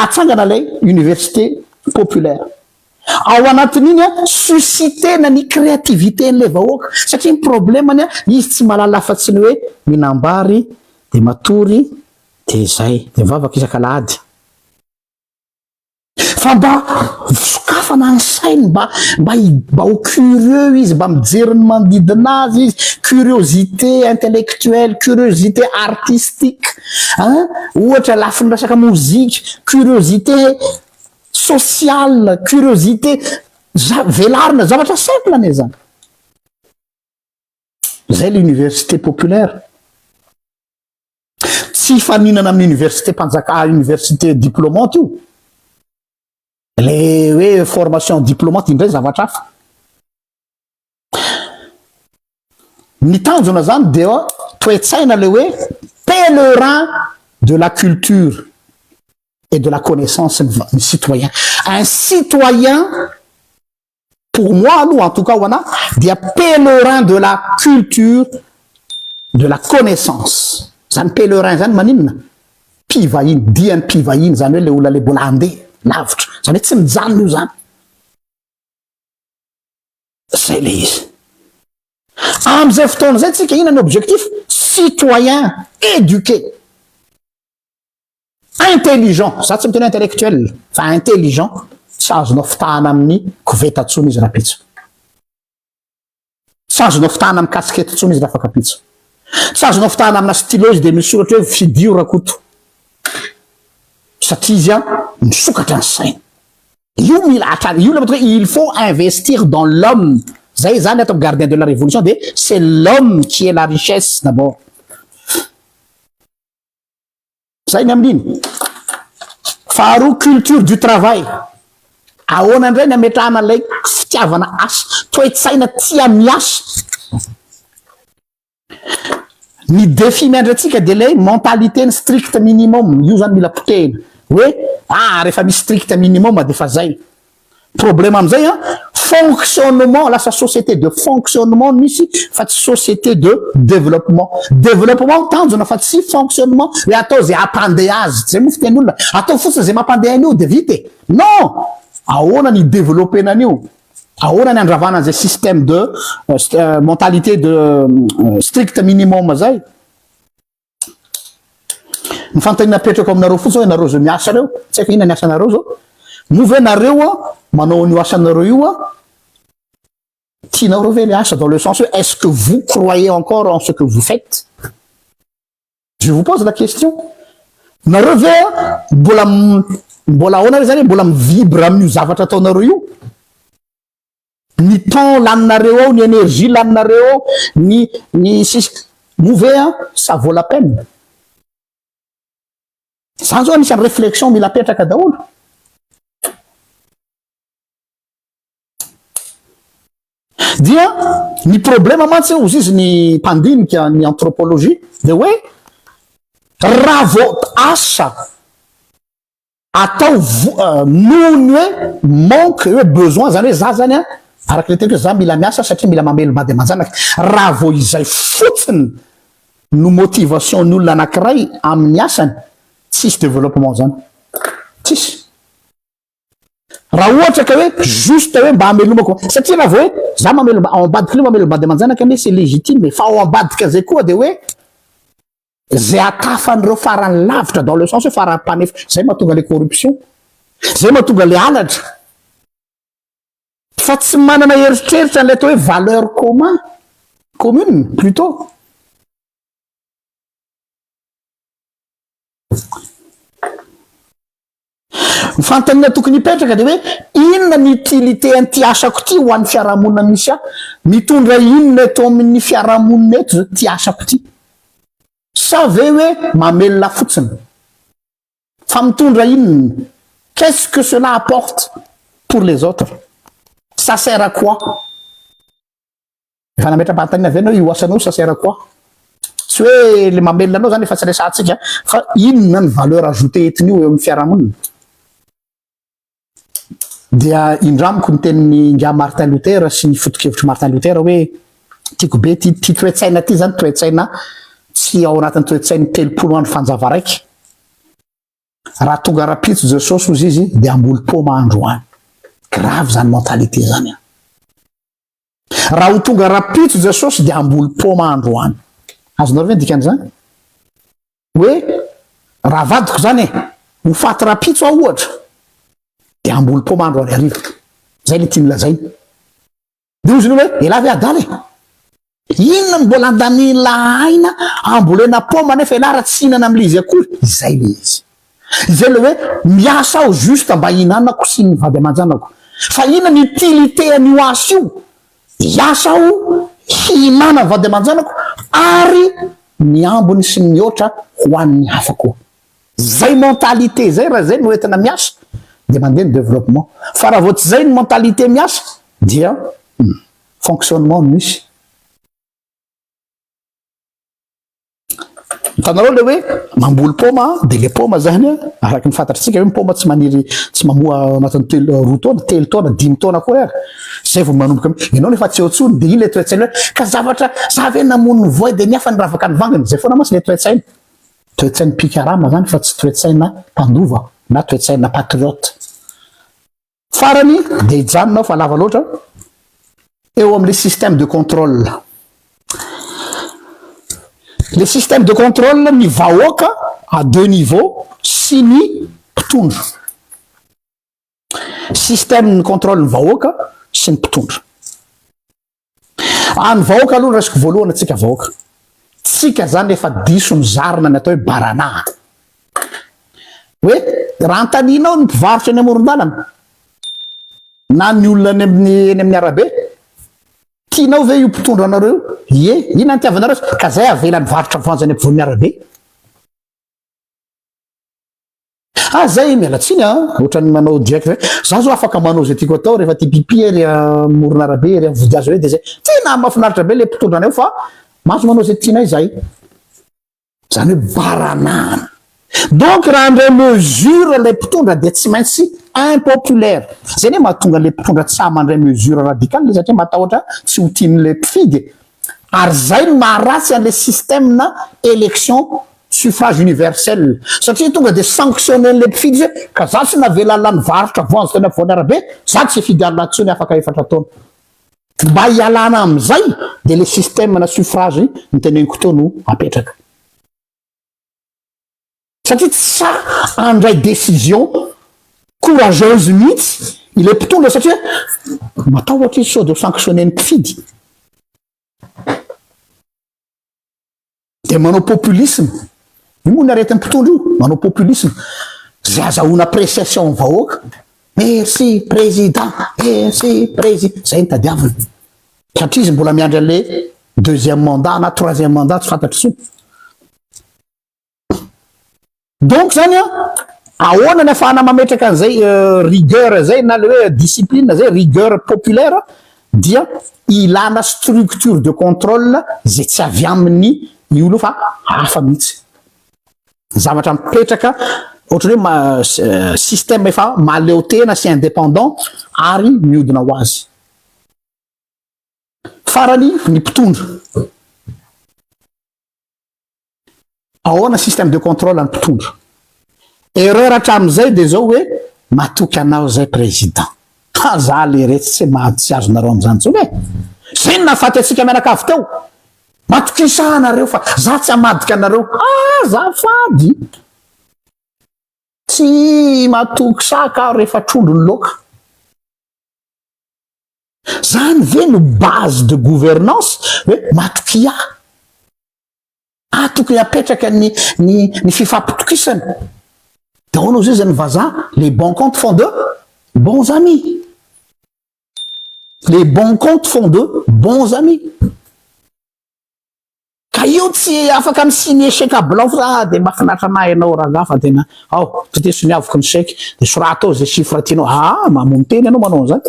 atsangana lay université populaire ao anatin'iny suscitena ny créativité n'le vahoaka satria ny problemany izy tsy malala afa-tsy ny hoe minambary de matory de zay de mivavaka isakalady fa mba sokafana ny sainy mba ho curieux izy mba mijery ny manodidina azy izy, curiosité intellectuelle, curiosité artistique, ohatra lafiny resaka mozika, curiosité sociale, curiosité velarina zavatra simple ane zany. Zay l'université populaire. Tsy faninana amin'ny université mpanjaka, université diplômante io. Le hoe formation diplômante indray zavatra hafa. Ny tanjona zany dia toetsaina le hoe pèlerin de la culture et de la connaissance du citoyen. Un citoyen, pour moi, nous, en tout cas, on a des pèlerins de la culture, de la connaissance. Zany pèlerin zany maninona? Mpivahiny, diany mpivahiny zany hoe le olona le mbola andeha lavitra. Zany hoe tsy mijanona io zany. Zay le izy. Am'izay fotoana zay tsika ina ny objectif? Citoyen éduqué. Intelligent. Ça tsy miteny intellectuel, fa intelligent. Tsy azonao fitahana amin'ny koveta tsony izy rapitso. Tsy azonao fitahana amin'ny kasikety tsony izy raha fakapitso. Tsy azonao fitahana amina stylo izy de misoratra hoe fidio rakoto. Satria izy misokatra ny saina. Io mila atrany, io le il faut investir dans l'homme. Zay zany atao gardien de la révolution de c'est l'homme qui est la richesse d'abord. Zay ny amin'iny. Faharoa culture du travail. Ahoana indray ny ametrahana lay fitiavana asa, toetsaina tia miasa. Ny défi miandratsika de lay mentalité ny strict minimum. Io zany mila potehina. Hoe rehefa misy strict minimum de fa zay. Problème am'zay fonctionnement, lasa société de fonctionnement misy fa tsy société de développement. Développement tanjona fa tsy fonctionnement hoe atao zay ampandeha azy. Zay moa fiteny olona. Atao fotsiny zay mampandeha an'io de vite. Non! Ahoana ny développena an'io? Ahoana ny andravana zay système de mentalité de strict minimum zay? Ny fanontaniana petrako aminareo fotsiny hoe nareo zao miasa reo, tsy haiko ina ny asanareo zao. Move nareo manao an'io asanareo io tianareo ve le asa dans le sens où est-ce que vous croyez encore en ce que vous faites? Je vous pose la question. Nareo ve mbola ahoana zany mbola mivibre amin'io zavatra ataonareo io? Ny temps laninareo ao, ny énergie laninareo ao, ny move ça vaut la peine. Zany zao anisany réflexion mila petraka daholo. Dia ny problème mantsy ozy izy ny mpandinika ny anthropologie de hoe raha vao asa atao nohony hoe manque hoe besoin zany hoe za zany araky le teny za mila miasa satria mila mamelo mady aman-janaka. Raha vao izay fotsiny no motivation ny olona anankiray amin'ny asany, tsisy développement zany. Tsisy. Raha ohatra ka hoe juste hoe mba hamelomako, satria raha vao hoe za mamelo ambadika leo mamelo mady aman-janaka ane c'est légitime, fa ao ambadika zay koa de hoe zay akafan'ireo farany lavitra dans le sens hoe farany mpanefa, zay mahatonga le corruption, zay mahatonga le halatra. Fa tsy manana eritreritra an'ilay atao hoe valeur commune plutôt. Ny fanontaniana tokony hipetraka de hoe inona ny utilité an'ity asako ty ho an'ny fiarahamonina misy mitondra inona eto amin'ny fiarahamonina eto zao ty asako ty? Sa ve hoe mamelona fotsiny? Fa mitondra inona? Qu'est-ce que cela apporte pour les autres? Ça sert à quoi? Efa nametra-panontaniana avy anao io asanao ça sert à quoi? Tsy hoe le mamelona anao zany efa tsy resantsika fa inona ny valeur ajoutée etin'io eo amin'ny fiarahamonina? Dia indramiko ny tenin'ny nga Martin Luther sy ny foto-kevitry Martin Luther hoe tiako be ty toetsaina ty zany toetsaina tsy ao anatin'ny toetsainy 30 andro fanjava raiky. Raha tonga rapitso Jesosy ozy izy de ambolo-poma androany. Grave zany mentalité zany. Raha ho tonga rapitso Jesosy de ambolo-poma androany. Azonareo ve dikan'izany? Hoe raha vadiko zany ho faty rapitso aho ohatra. de ambolo pomandro ary arivo zay le tiany lazainy de ozy ny hoe elavy adaly inona ny mbola andany lahaina ambolena poma nefa ilara tsy hinana am'le izy akory izay le izy izay le hoe miasa aho juste mba hinanako sy ny vady aman-janako fa inona ny utilité an'io asa io iasa aho hinana vady aman-janako ary ny ambony sy ny oatra ho an'ny hafako zay mentalité zay raha zay no entina miasa de mandeha ny développement fa raha vao tsy zay ny mentalité miasa dia fonctionnement misy hitanareo le hoe mamboly poma de le poma zany araky ny fantatritsika hoe poma tsy maniry tsy mamoa anatin'ny roa taona telo taona 5 taona koa ary zay vao manomboka ianao nefa tsy eo tsony de iny le toetsaina hoe ka zavatra zavy hoe namono voay de niafa ny ravaka ny vangany zay foana masy le toetsainy pikarama zany fa tsy toetsaina mpandova na toetsaina patriote farany de hijanonao fa lava loatra eo am'le système de contrôle le système de contrôle ny vahoaka à 2 niveaux sy ny mpitondro système ny contrôle ny vahoaka sy ny mpitondro any vahoaka aloha rasiko voalohany atsika vahoaka tsika zany efa diso mizarina ny atao hoe barana hoe raha antaninao ny mpivarotra any amoron-dalana na ny olona eny amin'ny arabe tianao ve io mpitondro anareo ie ina nitiavanareo ka zay avelany varotra voanjany ampivoan'ny arabe zay mialatsiny ohatrany manao direct hoe za zo afaka manao zay tiako atao rehefa ty pipi ery morona arabe ery vody azy hoe de zay tena mahafinaritra be le mpitondro aneo fa mazo manao zay tianay zay zany hoe baranana donc raha ndray mesure le mpitondra de tsy maintsy impopulaire zay ne mahatonga le mpitondra tsy samandray mesure radical le satria matahotra tsy ho tian'le mpifidy ary zay no maharatsy an'le système na élection suffrage universel satria tonga de sanctionner-le mpifidy zay ka za tsy navela lany varotra voanjo tena voany arabe za tsy fidy any latsony afaka efatra taona mba hialana am'izay de le système na suffrage ny teneniko teo no apetraka satria tsy sa andray décision courageuse mihitsy ile mpitondra satria matahotra izy sao de ho sanctionner ny mpifidy de manao populisme io moa ny aretin'ny mpitondra io manao populisme zay azahoana appréciation ny vahoaka merci président zay ny tadiaviny satria izy mbola miandry an'le 2e mandat na 3e mandat tsy fantatry so donc zany ahoana ny afahana mametraka an'izay rigueur zay na le hoe discipline zay rigueur populaire dia ilana structure de contrôle zay tsy avy amin'ny olo fa hafa mihitsy zavatra mipetraka ohatrany hoe système efa maleo tena sy indépendant ary miodina ho azy farany ny mpitondra ahoana système de contrôle ny mpitondra erreur hatram'izay de zao hoe matoky anao zay président za le retsy tsy mahatsy azonareo am'izany tsony zay no nafaty atsika mianakavy teo matoky isahanareo fa za tsy hamadika anareo zafady tsy matoky saka rehefa trondro ny loka zany ve no base de gouvernance hoe matoky tokony apetraka ny fifampitokisana de hoanao zay zany vazaha les bons comptes font de bons amis les bons comptes font de bons amis ka io tsy afaka misiny échec blanc fa de mahafinaritra anahy ianao raha gafa tena ao tetesony avoko ny chèque de soratao zay chiffre tianao mamono teny ianao manao an'izany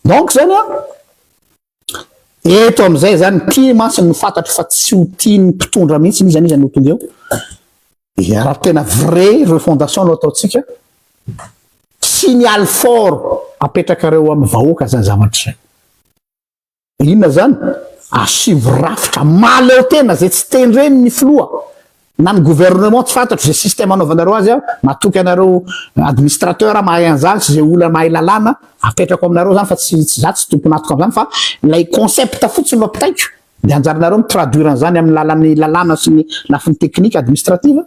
donc zany eto am'izay zany ty masiny fantatry fa tsy ho tiany mpitondra mihitsy izy zany izy no tonga eo raha tena vrai refondation no ataotsika sy ny alfort apetrakareo amy vahoaka zany zavatra zay inona zany asivo rafitra maleo tena zay tsy tendreny ny filoha na ny gouvernement tsy fantatry zay système anaovanareo azy matoky anareo administrateur mahay an'izany sy zay olona mahay lalàna apetrako aminareo zany fa tsy za tsy tomponatoko am'izany fa lay concept fotsiny no ampitaiko de anjarinareo mitraduire an'izany amin'ny lalan'ny lalàna sy ny lafiny technique administrative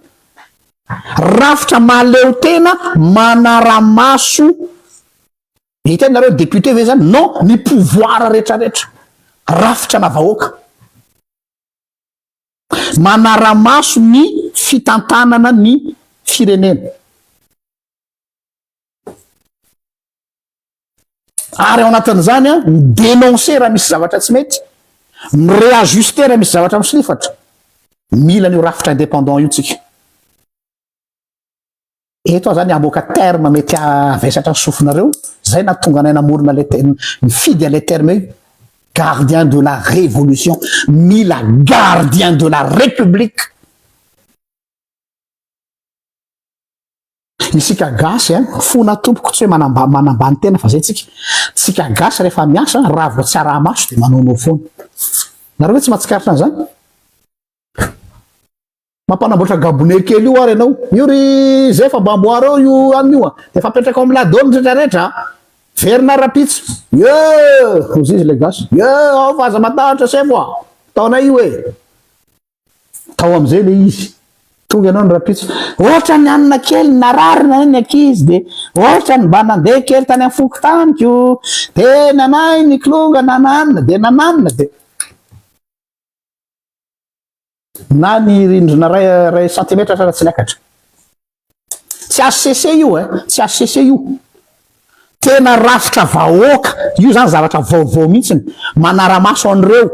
rafitra maleo tena manara-maso hitanareo député ve zany non ny pouvoir rehetrarehetra rafitra na vahoaka manara-maso ny fitantanana ny firenena ary ao anatin'izany a midénoncer raha misy zavatra tsy mety miréajuster raha misy zavatra misilifatra mila nio rafitra indépendant io tsika eto zany amoaka terme mety avesatra ny sofinareo zay na tonga anay namorona mifidy ale terme io gardien de la révolution mila gardien de la république isika gasy fona tompoko tsy hoe manambany tena fa zay tsika gasy rehefa miasa raha vo tsy ara-maso de manaonao foana nareo hoe tsy mahatsikaritra an'izany mampanamboatra gabone kely io ary ianao io ry zay fa mba amboareo io amin'io a de fa petraka amin'ny ladony rehetrarehetra verina rapitso ye ozy izy le gasy ye ao fa aza matahotra se voa taonay io e tao am'izay le izy tonga ianao ny rapitso ohatra ny anina kely nararina ny ankizy de ohatra ny mba nandeha kely tany amin'ny fokotaniko de nanay ny klonga nananina de nananina de na ny rindrina ray centimetre raha tsy niakatra tsy ACC io tsy ACC io tena rafitra vahoaka io zany zavatra vaovao mihitsiny manara-maso an'ireo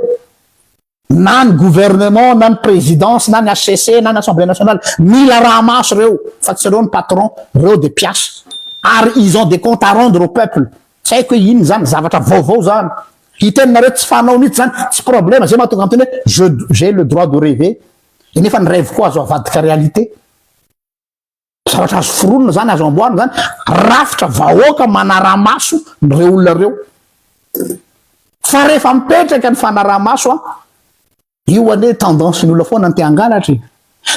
na ny gouvernement na ny présidence na ny ACC na ny assemblée nationale mila raha maso reo fa tsy reo ny patron reo de piasa ary ils ont des comptes à rendre au peuple tsy haiko hoe ino zany zavatra vaovao zany hitenonareo tsy fanao nito zany tsy problème zay mahatonga am'teny hoe j'ai le droit de rêver e nefa ny rêve koa azo avadika réalité zavatra azo foronina zany azo amboarina zany rafitra vahoaka manara-maso reo olona reo fa rehefa mipetraka ny fanara-maso a io ane tendance ny olona foana ny te angalatra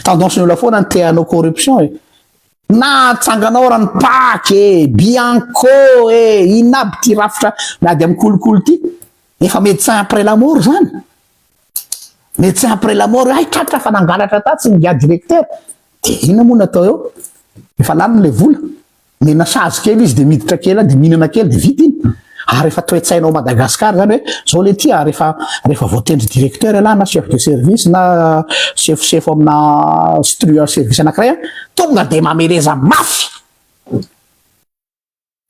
tendance ny olona foana ny te hanao corruption na tsanganao raha ny paky bianco inaby ty rafitra nady amin'ny kolokolo ty efa médecin après la mort zany médecin après la mort ay tratra fa nangalatra ta tsy niga directeur de ina moa natao eo efa lany le vola mena sazy kely izy de miditra kely de mihinana kely de vita iny ary efa toetsainao Madagascar zany hoe zao le ty rehefa voatendry directeur alana chef de service na chef amina service anankiray tonga de mameleza mafy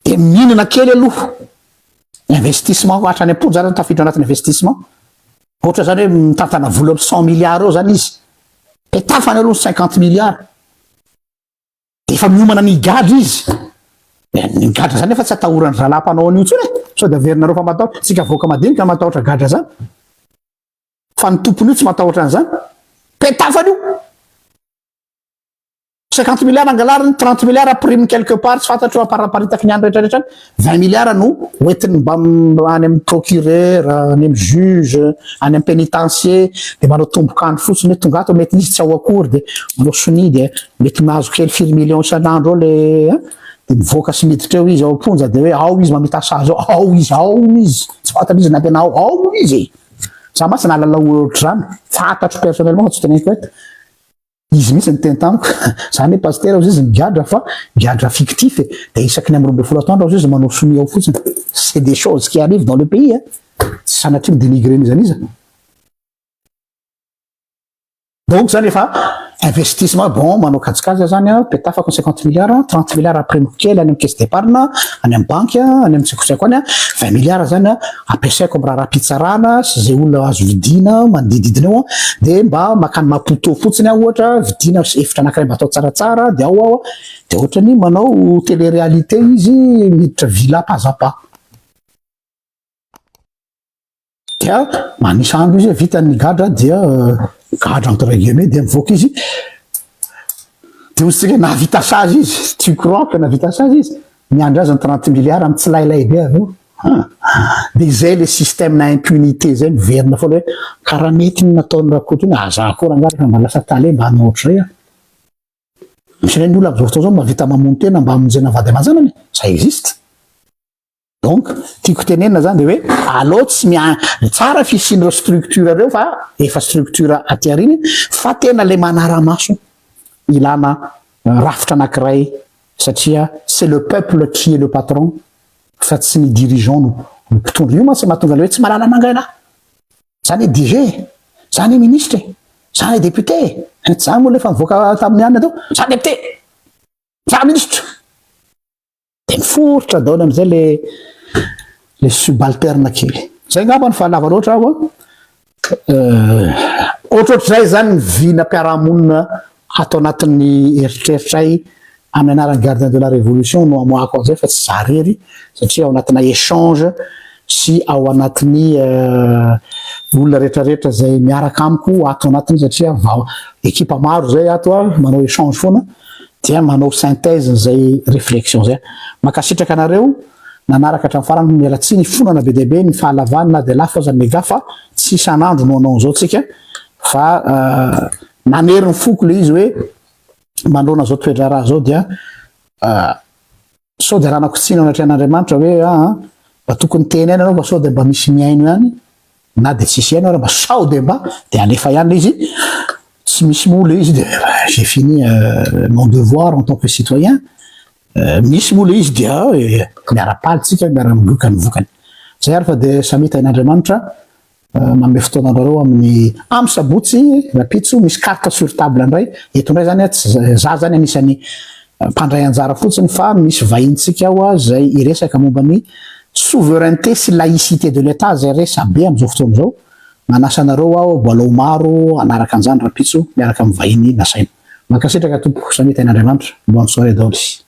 de mihinana kely aloha investissement hatrany am-pony zany tafiditra anatin'ny investissement ohatra zany hoe mitantana vola 100 milliards eo zany izy petafany aloha 50 milliards de efa miomana ny gadra izy ny gadra zany efa tsy atahorany rahalampanao an'io tsony so de averinareo fa matahotra tsika voaka madinika matahotra gadra zany fa ny tompony io tsy matahotra an'izany petafany io 50 milliards angalariny 30 milliards prime quelque part tsy fantatro aparaparitaka ny any rehetrarehetra 20 milliards no hoentiny mba any amin'ny procureur any amin'ny juge any amin'ny pénitencier de manao tombokany fotsiny hoe tonga ato mety izy tsy ao akory de manao soni de mety mahazo kely 4 millions isan'andro ao le de mivoaka sy miditra eo izy ao amponja de hoe ao izy mamita sazy ao izy tsy fantatra izy nampiana ao izy za masy nalala ohatr' zany fantatro personnellement tsy teneniko eto izy mihitsy ny tentamiko zany hoe pasteur ao izy migadra fa migadra fictif de isaky ny amin'ny 12 taona ao izy manao soumis ao fotsiny c'est des choses qui arrivent dans le pays tsy sanatria midénigrer zany izy donc zany efa investissement bon manao kajikaja zany petafako 50 milliards 30 milliards après kely any amin'ny caisse d'épargne any amin'ny banque any amin'ny tsikoseko any 20 milliards zany ampiasaiko amin'ny raha rapitsarana sy zay olona azo vidina manodididina eo de mba makany mapoto fotsiny ohatra vidina efitra anankiray mba atao tsaratsara de ao de ohatra ny manao télé-réalité izy miditra villa pazapa dia manisy andro izy vita ny gadra dia gadra entre guillemets de mivoaka izy de ozy navita sazy izy tu crois que navita sazy izy miandra azy ny 30 milliards amin'ny tsy lailay be avy eo de zay le système na impunité zay miverina foana hoe karaha mety nataony rakotra iny aza akory angary fa mba lasa tale mba hanao ohatr' zay misy ny olona am'zao fotoana zao mavita mamono tena mba amonjena vady aman-janany ça existe donc tiako tenenina zany de hoe allo tsy tsara fisin'ireo structure reo fa efa structure aty ariny fa tena le manara-maso ilana rafitra anankiray satria c'est le peuple qui est le patron fa tsy ny dirigeant no mpitondra io mantsy mahatonga le hoe tsy malala mangaina zany DG zany ministre zany député zany moa lefa mivoaka tamin'ny anina tao zany député zany ministre de miforitra daholy am'izay le subalterne kely zay ngamba ny fahalava loatra aho ohatrohatr'izay zany ny vina mpiarahamonina atao anatin'ny eritreritray amin'ny anaran'ny gardien de la révolution no amoako an'izay fa tsy zarery satria ao anatina échange sy ao anatin'ny olona rehetrarehetra zay miaraka amiko ato anatiny satria ekipa maro zay ato manao échange foana dia manao synthèse zay réflexion zay makasitraka anareo nanaraka hatramin'ny farany mialatsiny fonana be deabe ny fahalavana de lafa zany mega fa tsy isan'andro no anao zao tsika fa naneriny foko le izy hoe manona zao toetra raha zao dia sao de raha nakotsina anatrehan'Andriamanitra hoe mba tokony tenena anao fa sao de mba misy miaino ihany na de tsisy aino mba sao de mba de alefa ihany le izy tsy misy moa le izy de j'ai fini mon devoir en tant que citoyen misy moa le izy dia miara-paly tsika miara-miloka ny vokany zay ary fa de samita ain'Andriamanitra manome fotoananareo amin'ny sabotsy rapitso misy carte sur table indray eto indray zany za zany anisan'ny mpandray anjara fotsiny fa misy vahintsika ao zay iresaka momba ny souveraineté sy laïcité de l'état zay resa be am'izao fotoana zao manasa anareo aho mbolao maro anaraka an'izany rapitso miaraka amin'ny vahiny nasaina mankasitraka tompo samita ain'Andriamanitra bonne soirée daoly